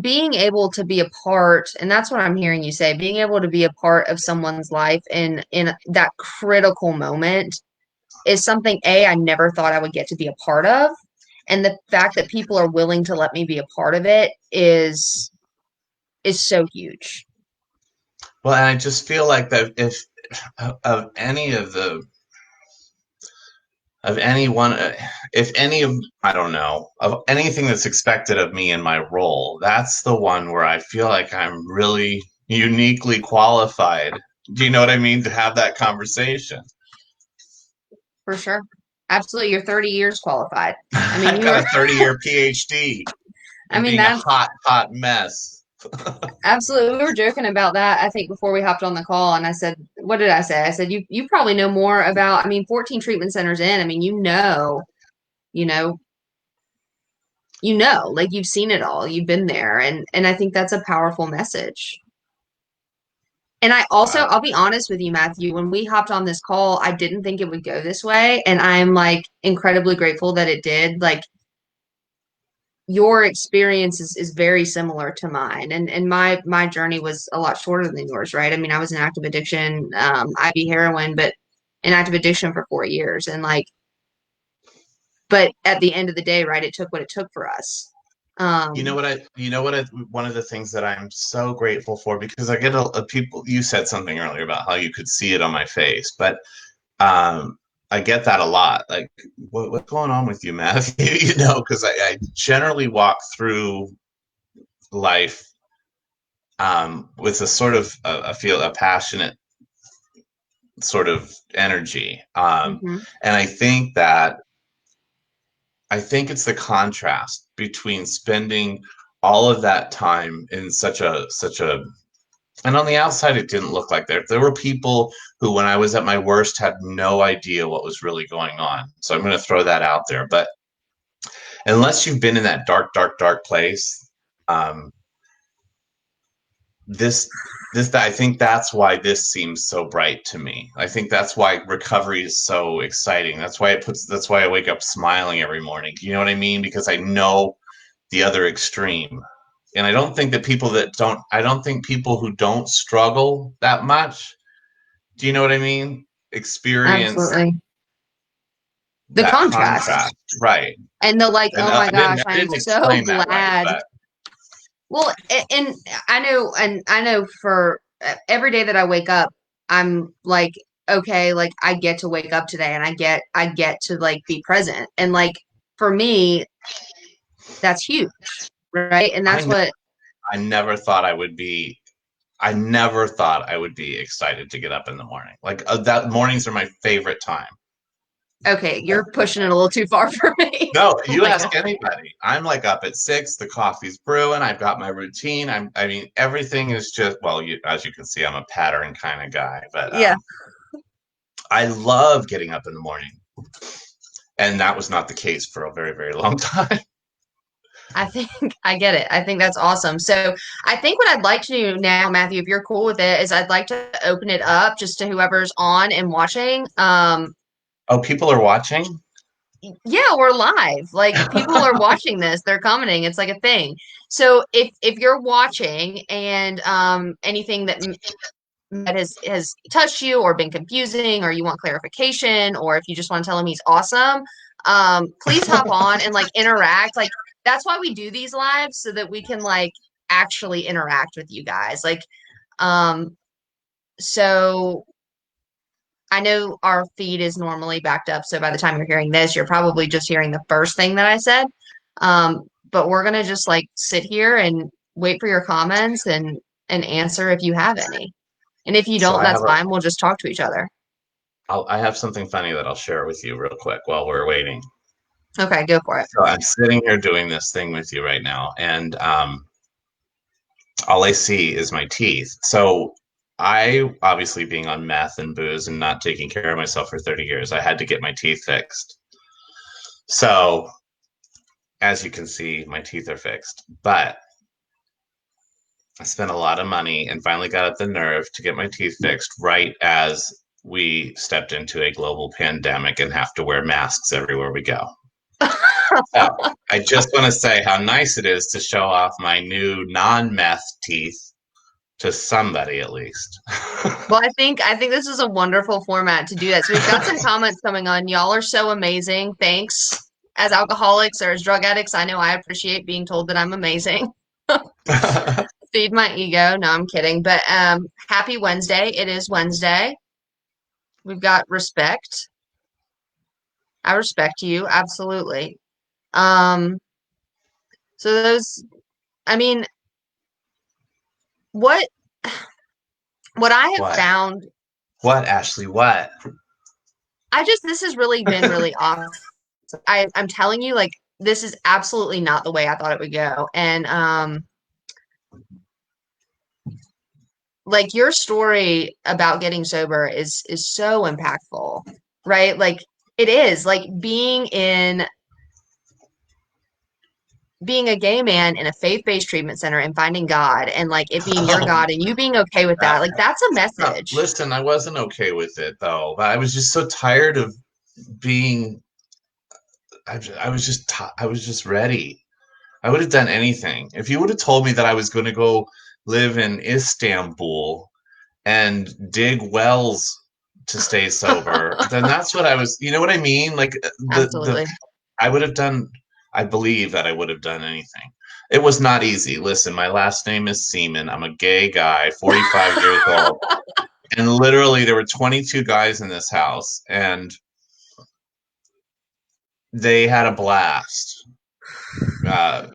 being able to be a part, and that's what I'm hearing you say, being able to be a part of someone's life in that critical moment is something I never thought I would get to be a part of. And the fact that people are willing to let me be a part of it is so huge. Well, and I just feel like that, if of any of the of anyone if any of I don't know, of anything that's expected of me in my role, that's the one where I feel like I'm really uniquely qualified. Do you know what I mean, to have that conversation? For sure. Absolutely. You're 30 years qualified. I mean, I've you got were, a 30-year PhD I in mean, being a that's hot mess. absolutely. We were joking about that, I think, before we hopped on the call. And I said, what did I say? I said, you probably know more about, I mean, 14 treatment centers in. I mean, you know, like you've seen it all, you've been there. And I think that's a powerful message. And I also, uh, I'll be honest with you, Matthew, when we hopped on this call, I didn't think it would go this way. And I'm like incredibly grateful that it did. Like, your experience is very similar to mine, and my journey was a lot shorter than yours, right? I mean, I was in active addiction, IV heroin, but in active addiction for 4 years. And like, but at the end of the day, right, it took what it took for us. um one of the things that I'm so grateful for, because I get a people, you said something earlier about how you could see it on my face, but um I get that a lot. Like, what's going on with you, Matthew? Because I generally walk through life with a sort of a passionate sort of energy, mhm. and I think it's the contrast between spending all of that time in such a and on the outside it didn't look like that. There were people who, when I was at my worst, had no idea what was really going on. So I'm going to throw that out there. But unless you've been in that dark, dark, dark place, um, this I think that's why this seems so bright to me. I think that's why recovery is so exciting. That's why I wake up smiling every morning. You know what I mean? Because I know the other extreme. And I don't think people who don't struggle that much, do you know what I mean, experience Absolutely. The that contrast contrast, right? and the like, And oh my gosh, I I am didn't so explain that right, glad. but Well, and I know for every day that I wake up, I'm like, okay, like I get to wake up today, and I get to like be present. And like, for me, that's huge, right? And I that's ne- what, I never thought I would be. I never thought I would be excited to get up in the morning. Like, that mornings are my favorite time. okay, you're pushing it a little too far for me. No, Oh you my ask gosh. anybody. I'm like up at 6. The coffee's brewing. I've got my routine. I mean, everything is just, well, as you can see, I'm a pattern kind of guy. But Yeah. I love getting up in the morning. And that was not the case for a very, very long time. I think I get it. I think that's awesome. So I think what I'd like to do now, Matthew, if you're cool with it, is I'd like to open it up just to whoever's on and watching. Oh, people are watching? Yeah, we're live. Like people are watching this, they're commenting. It's like a thing. So if you're watching and anything that has touched you or been confusing or you want clarification or if you just want to tell him he's awesome, please hop on and like interact. Like that's why we do these lives so that we can like actually interact with you guys. Like um so I know our feed is normally backed up, so by the time you're hearing this, you're probably just hearing the first thing that I said. But we're gonna just like sit here and wait for your comments and answer if you have any. And if you So don't, that's fine. We'll just talk to each other. I have something funny that I'll share with you real quick while we're waiting. Okay, go for it. So I'm sitting here doing this thing with you right now, and all I see is my teeth. So I, obviously being on meth and booze and not taking care of myself for 30 years, I had to get my teeth fixed. So as you can see, my teeth are fixed. But I spent a lot of money and finally got up the nerve to get my teeth fixed right as we stepped into a global pandemic and have to wear masks everywhere we go. So I just want to say how nice it is to show off my new non-meth teeth to somebody at least. Well, I think this is a wonderful format to do that. So we've got some comments coming on. Y'all are so amazing. Thanks. As alcoholics or as drug addicts, I know I appreciate being told that I'm amazing. Feed my ego. No, I'm kidding. But happy Wednesday. It is Wednesday. We've got respect. I respect you, absolutely. Um, so those, I mean, what what I have What? found, What, Ashley? What? this has really been really awesome. I'm telling you, like, this is absolutely not the way I thought it would go. And like your story about getting sober is so impactful, right? Like it is like being a gay man in a faith-based treatment center and finding God and like it being your Oh, God and you being okay with that. Like that's a no, message. listen, I wasn't okay with it though. I was just so tired of being. I was just ready. I would have done anything if you would have told me that I was going to go live in Istanbul and dig wells to stay sober. Then that's what I was. You know what I mean? Like the Absolutely. I would have done. I believe that I would have done anything. It was not easy. Listen, my last name is Seaman. I'm a gay guy, 45 years old. And literally, there were 22 guys in this house, and they had a blast. Uh,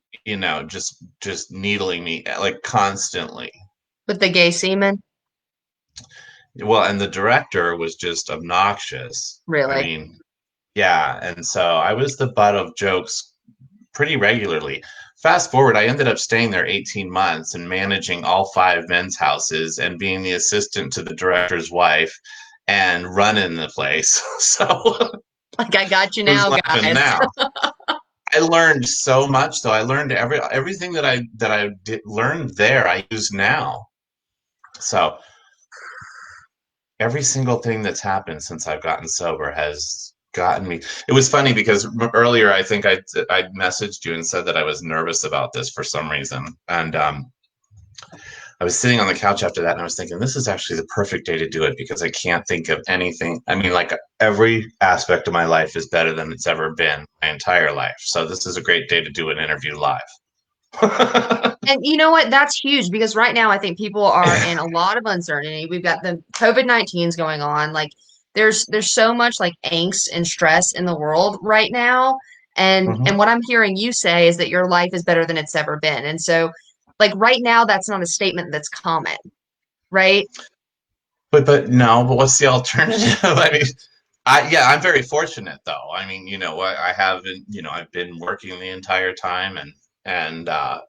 just needling me like constantly. With the gay semen, Well, and the director was just obnoxious. I really. mean, yeah, and so I was the butt of jokes pretty regularly. Fast forward, I ended up staying there 18 months and managing all five men's houses and being the assistant to the director's wife and running the place. So Like I got you who's now, laughing guys. now? I learned so much, though. I learned everything that I learned there. I use now. So every single thing that's happened since I've gotten sober has gotten me. It was funny because earlier I think I messaged you and said that I was nervous about this for some reason, and I was sitting on the couch after that and I was thinking this is actually the perfect day to do it because I can't think of anything. I mean, like every aspect of my life is better than it's ever been my entire life. So this is a great day to do an interview live. And you know what? That's huge because right now I think people are in a lot of uncertainty. We've got the COVID-19s going on. Like there's so much like angst and stress in the world right now. And Mhm. what I'm hearing you say is that your life is better than it's ever been. And so like right now that's not a statement that's common, right? But no, but what's the alternative? I mean, I'm very fortunate though. I mean, I haven't, I've been working the entire time and I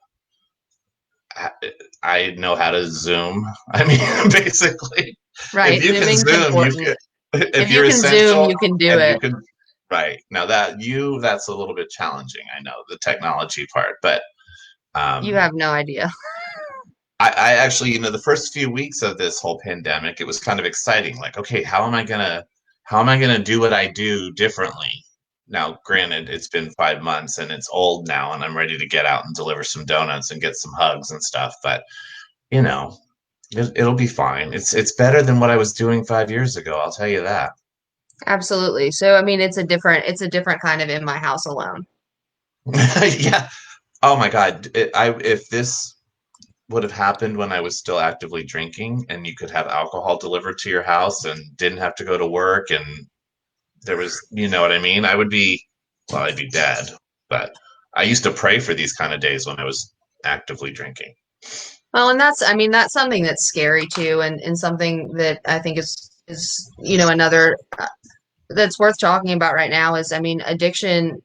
I know how to Zoom. I mean, basically, if Right. you can Zooming's Zoom, important. if If you you're can Zoom, essential you can do and you it. can Right. Now that's a little bit challenging. I know the technology part, but You um, have no idea. I actually, the first few weeks of this whole pandemic, it was kind of exciting. Like, okay, how am I gonna do what I do differently? Now, granted, it's been 5 months and it's old now, and I'm ready to get out and deliver some donuts and get some hugs and stuff. But you know, it'll be fine. It's better than what I was doing 5 years ago. I'll tell you that. Absolutely. So I mean it's a different kind of in my house alone. Yeah. Oh my God. If this would have happened when I was still actively drinking and you could have alcohol delivered to your house and didn't have to go to work and there was, you know what I mean? Well, I'd be dead. But I used to pray for these kind of days when I was actively drinking. Well, and that's I mean that's something that's scary too and something that I think is another that's worth talking about right now is I mean addiction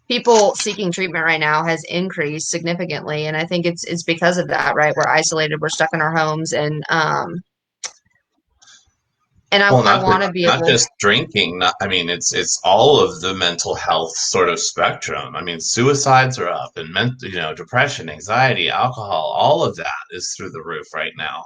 people seeking treatment right now has increased significantly and I think it's because of that, right? We're isolated, we're stuck in our homes and I Well, I not want to be not able. just drinking. I mean, it's all of the mental health sort of spectrum. I mean, suicides are up, and depression, anxiety, alcohol, all of that is through the roof right now.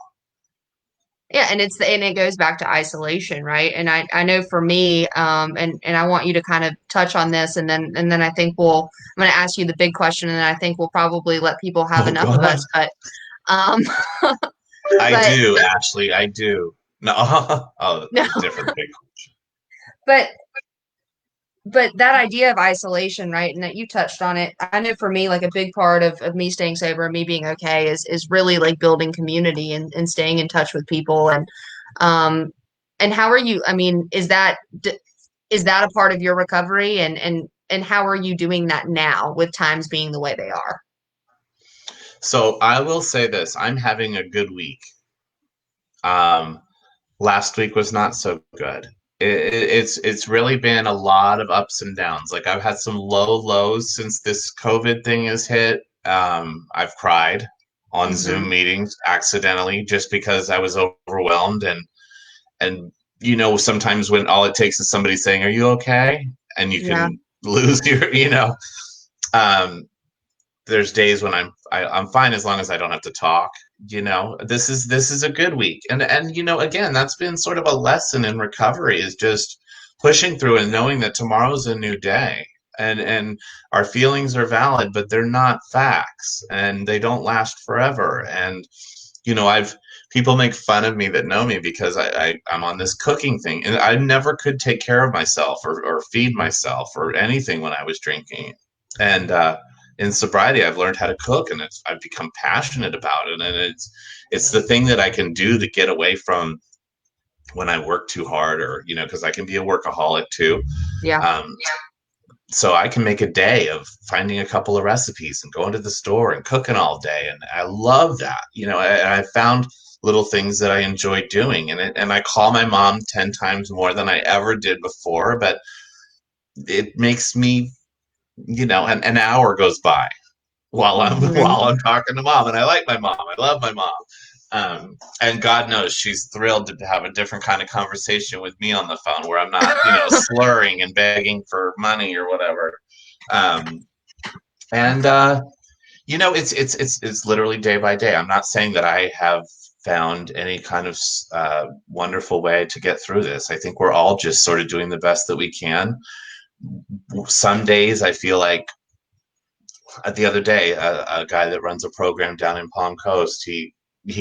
Yeah, and it goes back to isolation, right? And I know for me, and I want you to kind of touch on this, and then I think I'm going to ask you the big question, and I think we'll probably let people have Oh, enough go of ahead. us, um, I but do, Ashley. I do. No, oh, no, different big. but but that idea of isolation, right? And that you touched on it. I know for me, like a big part of me staying sober and me being okay is really like building community and staying in touch with people um and how are you? I mean, is that a part of your recovery and how are you doing that now with times being the way they are? So I will say this: I'm having a good week. Um, Last week was not so good. It's really been a lot of ups and downs. Like I've had some low lows since this COVID thing has hit. I've cried on Zoom Hmm. meetings accidentally just because I was overwhelmed and sometimes when all it takes is somebody saying, "Are you okay?" and you Yeah. can lose your. Um, there's days when I'm fine as long as I don't have to talk. This is a good week, and again, that's been sort of a lesson in recovery is just pushing through and knowing that tomorrow's a new day, and our feelings are valid, but they're not facts, and they don't last forever. And I've people make fun of me that know me because I'm on this cooking thing, and I never could take care of myself or feed myself or anything when I was drinking, and in sobriety I've learned how to cook and I've become passionate about it, and it's the thing that I can do to get away from when I work too hard, or because I can be a workaholic too. Yeah. um, so I can make a day of finding a couple of recipes and going to the store and cooking all day, and I love that. I found little things that I enjoy doing, and I call my mom 10 times more than I ever did before, but it makes me, an hour goes by while I'm while Hmm. I'm talking to mom, and I like my mom. I love my mom. And God knows she's thrilled to have a different kind of conversation with me on the phone where I'm not, slurring and begging for money or whatever. Um, and it's literally day by day. I'm not saying that I have found any kind of wonderful way to get through this. I think we're all just sort of doing the best that we can. Some days I feel like the other day, a guy that runs a program down in Palm Coast, he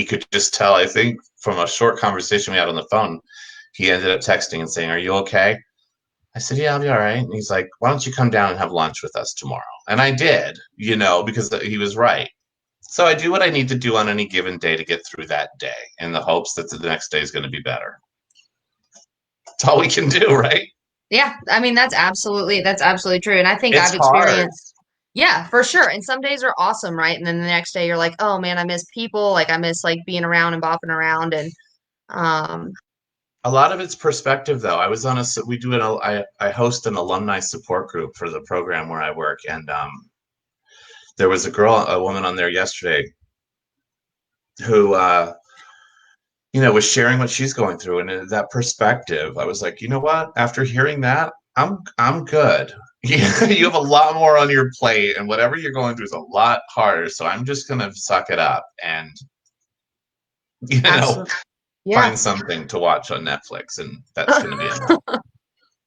could just tell. I think from a short conversation we had on the phone, he ended up texting and saying, "Are you okay?" I said, "Yeah, I'll be all right." And he's like, "Why don't you come down and have lunch with us tomorrow?" And I did, because he was right. So I do what I need to do on any given day to get through that day in the hopes that the next day is going to be better. That's all we can do, right? Yeah, I mean that's absolutely true. And I think It's I've hard. experienced, yeah, for sure. And some days are awesome, right? And then the next day you're like, oh man, I miss people, like I miss like being around and bopping around and um A lot of it's perspective, though. I was on a we do an I host an alumni support group for the program where I work, and there was a woman on there yesterday who was sharing what she's going through, and that perspective, I was like, you know what? After hearing that, I'm good. You have a lot more on your plate, and whatever you're going through is a lot harder. So I'm just gonna suck it up and you know Absolutely. Yeah. find something to watch on Netflix, and that's gonna be enough.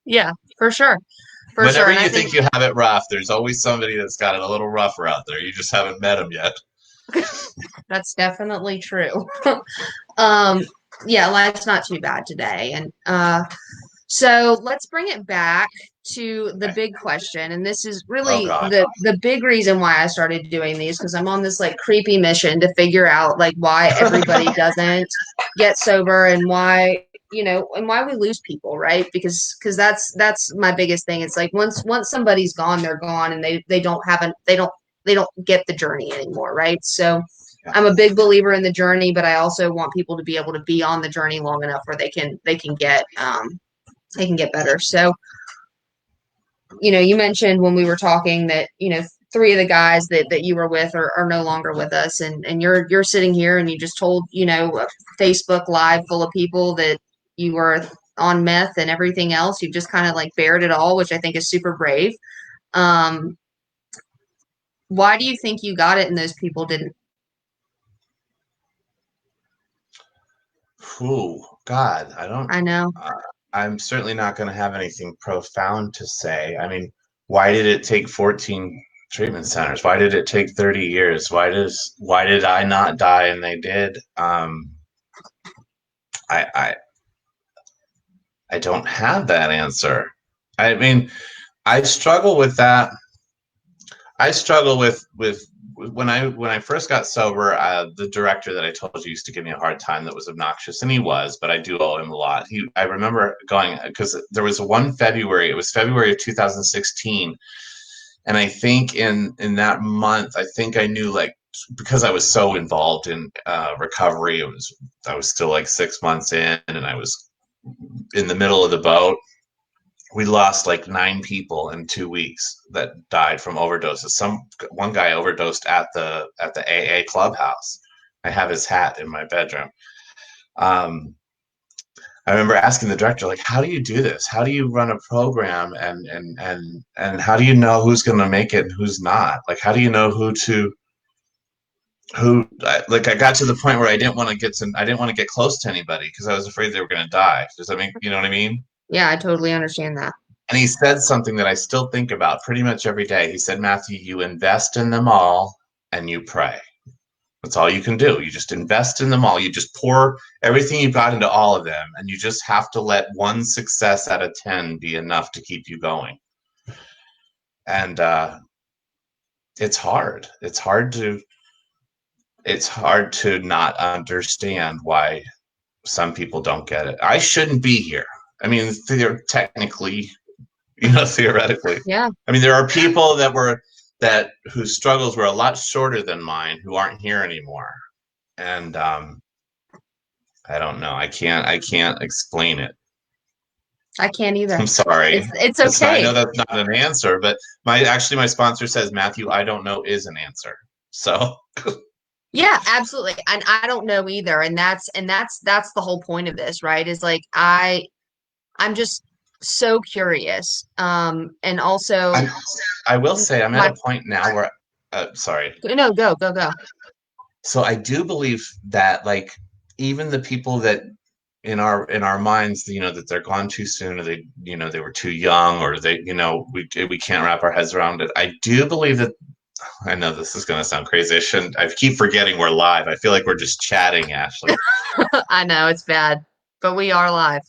Yeah, for sure. For sure. Whenever And I you think think you have it rough, there's always somebody that's got it a little rougher out there. You just haven't met them yet. that's definitely true. Um, yeah, life's not too bad today. And so let's bring it back to the Okay. big question. And this is Oh really God. the big reason why I started doing these because I'm on this like creepy mission to figure out like why everybody doesn't get sober and why and why we lose people, right? Because that's my biggest thing. It's like once somebody's gone, they're gone and they don't get the journey anymore, right? So Yeah. I'm a big believer in the journey, but I also want people to be able to be on the journey long enough where they can get better. So, you mentioned when we were talking that, three of the guys that you were with are no longer with us and you're sitting here and you just told, a Facebook live full of people that you were on meth and everything else. You've just kind of like bared it all, which I think is super brave. Um, why do you think you got it and those people didn't? Ooh, God, I don't. I know. Uh, I'm certainly not going to have anything profound to say. I mean, why did it take 14 treatment centers? Why did it take 30 years? Why did I not die and they did? I, I I don't have that answer. I mean, I struggle with that. I struggle with when I first got sober. The director that I told you used to give me a hard time that was obnoxious, and he was, but I do owe him a lot. I remember going because there was one February. It was February of 2016, and I think in that month, I think I knew like because I was so involved in recovery. I was still like 6 months in, and I was in the middle of the boat. We lost like 9 people in 2 weeks that died from overdoses. One guy overdosed at the AA clubhouse. I have his hat in my bedroom. Um, I remember asking the director, like, how do you do this? How do you run a program and how do you know who's going to make it and who's not? Like, how do you know like I got to the point where I didn't want to get close to anybody because I was afraid they were going to die. Does that make, you know what I mean? Yeah, I totally understand that. And he said something that I still think about pretty much every day. He said, Matthew, you invest in them all and you pray. That's all you can do. You just invest in them all. You just pour everything you've got into all of them. And you just have to let one success out of 10 be enough to keep you going. And it's hard. It's hard to not understand why some people don't get it. I shouldn't be here. I mean, technically, theoretically. Yeah. I mean, there are people that whose struggles were a lot shorter than mine who aren't here anymore, and I don't know. I can't explain it. I can't either. I'm sorry. It's That's not. I know okay. that's not an answer, but my sponsor says Matthew, I don't know is an answer. So Yeah, absolutely. And I don't know either. And that's the whole point of this, right? Is like I'm just so curious. And also I I will say I'm at my a point now where sorry. no, go. So I do believe that like even the people that in our minds, that they're gone too soon, or they were too young, or we can't wrap our heads around it. I do believe that. I know this is going to sound crazy. I keep forgetting we're live. I feel like we're just chatting, Ashley. I know it's bad, but we are live.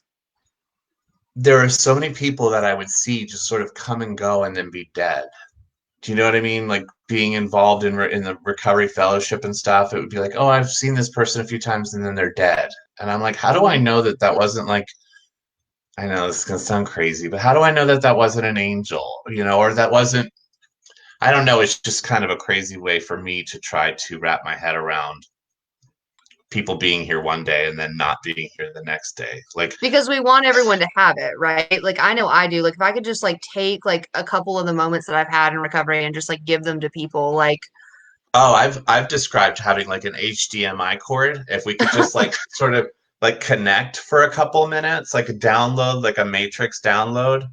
There are so many people that I would see just sort of come and go and then be dead. Do you know what I mean? Like being involved in the recovery fellowship and stuff, it would be like, oh, I've seen this person a few times and then they're dead. And I'm like, how do I Mhm. know that that wasn't like, I know this is going to sound crazy, but how do I know that that wasn't an angel, or that wasn't, I don't know. It's just kind of a crazy way for me to try to wrap my head around people being here one day and then not being here the next day. Like, Because we want everyone to have it, right? Like I know I do. Like if I could just like take like a couple of the moments that I've had in recovery and just like give them to people, like oh, I've described having like an HDMI cord. If we could just like sort of like connect for a couple minutes, like a download, like a matrix download,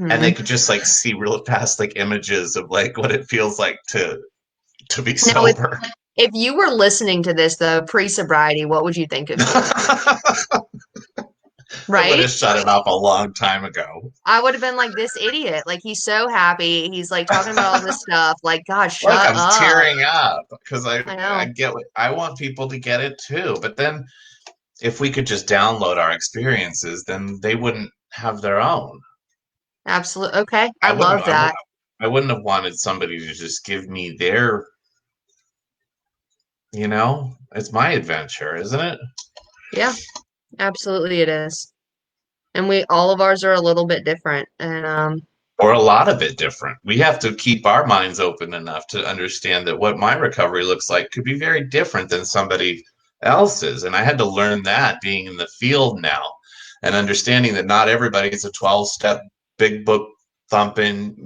and they Hmm. could just like see real fast like images of like what it feels like to be Now, sober. if you were listening to this though, pre-sobriety, what would you think of me? I would Right? have shut it off a long time ago. I would have been like this idiot. Like he's so happy. He's like talking about all this stuff. Like, God, Look, shut I'm up. tearing up because I I know. get what I want people to get it too. But then if we could just download our experiences, then they wouldn't have their own. Absolutely. Okay. I I wouldn't love I, wou- that. I wouldn't have wanted somebody to just give me their, it's my adventure, isn't it? Yeah, absolutely it is. And we all of ours are a little bit different. And Or a lot of it different. We have to keep our minds open enough to understand that what my recovery looks like could be very different than somebody else's. And I had to learn that being in the field now and understanding that not everybody's a 12-step big book thumping,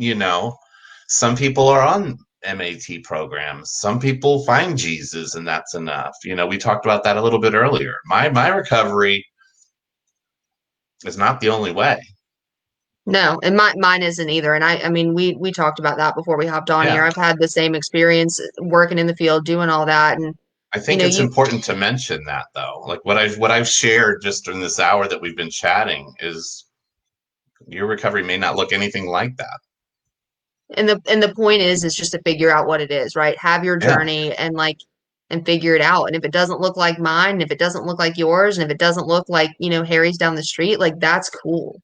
Some people are on MAT programs. Some people find Jesus and that's enough. We talked about that a little bit earlier. My recovery is not the only way. no, and mine isn't either. And I mean, we talked about that before we hopped on here. Yeah. I've had the same experience working in the field, doing all that. And I you think know, it's you important to mention that though. Like what I've shared just in this hour that we've been chatting is your recovery may not look anything like that. and the point is just to figure out what it is, right? Have your Yeah. journey and like and figure it out. And if it doesn't look like mine, and if it doesn't look like yours, and if it doesn't look like, Harry's down the street, like that's cool.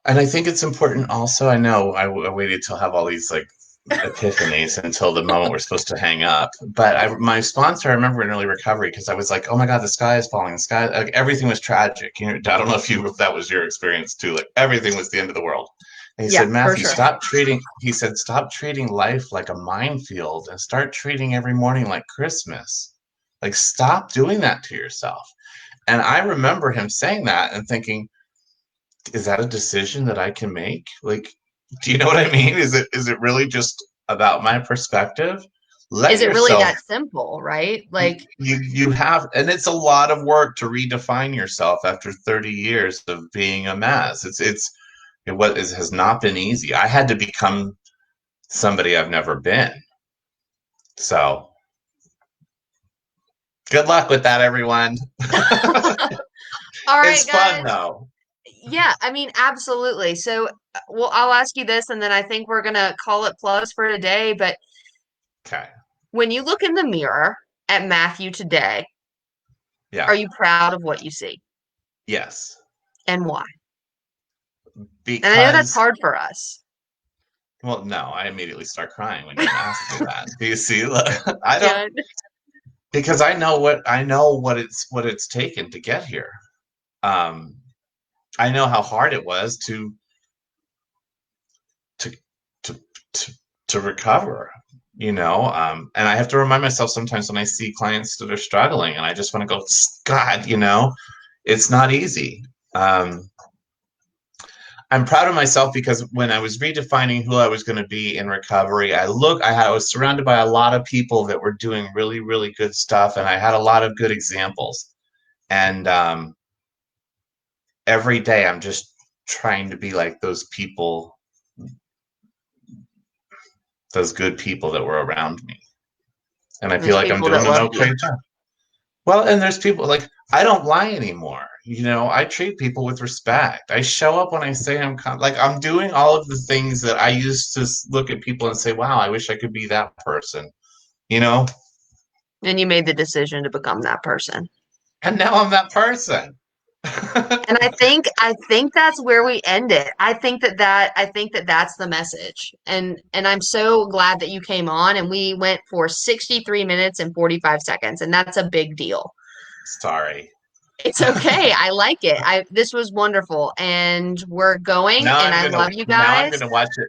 And I think it's important also. I know I waited till I have all these like epiphanies until the moment we're supposed to hang up. But my sponsor, I remember in early recovery because I was like, oh my God, the sky is falling. The sky, like everything was tragic. I don't know if that was your experience too. Like everything was the end of the world. And he Yeah, said, for Matthew, sure. stop treating life like a minefield and start treating every morning like Christmas. Like stop doing that to yourself. And I remember him saying that and thinking, is that a decision that I can make? Like, do you know what I mean? Is it really just about my perspective? Is Let it really yourself that simple, right? you Like, you have, and it's a lot of work to redefine yourself after 30 years of being a mess. It has not been easy. I had to become somebody I've never been. So good luck with that, everyone. all It's right, fun guys. though. Yeah, I mean, absolutely. So, well, I'll ask you this, and then I think we're gonna call it plus for today. But Okay. when you look in the mirror at Matthew today, Yeah. are you proud of what you see Yes. and why? And I know that's Because hard for us. Well, no, I immediately start crying when you ask me that. Do you see? Look, I don't Good. because I know what it's taken to get here. Um, I know how hard it was to to to to recover. And I have to remind myself sometimes when I see clients that are struggling, and I just want to go, God, it's not easy. Um, I'm proud of myself because when I was redefining who I was going to be in recovery, I was surrounded by a lot of people that were doing really, really good stuff, and I had a lot of good examples. And every day, I'm just trying to be like those people, those good people that were around me, and I And feel there's like I'm people that doing an love you. okay job. Well, and there's people like I don't lie anymore. I treat people with respect. I show up when I say like I'm doing all of the things that I used to look at people and say, "Wow, I wish I could be that person." You know? And you made the decision to become that person. And now I'm that person. And I think that's where we end it. I think that that's the message. And I'm so glad that you came on and we went for 63 minutes and 45 seconds, and that's a big deal. Sorry. It's okay. I like it. I This was wonderful, and we're going, now and I'm I gonna love you now I'm guys. gonna watch it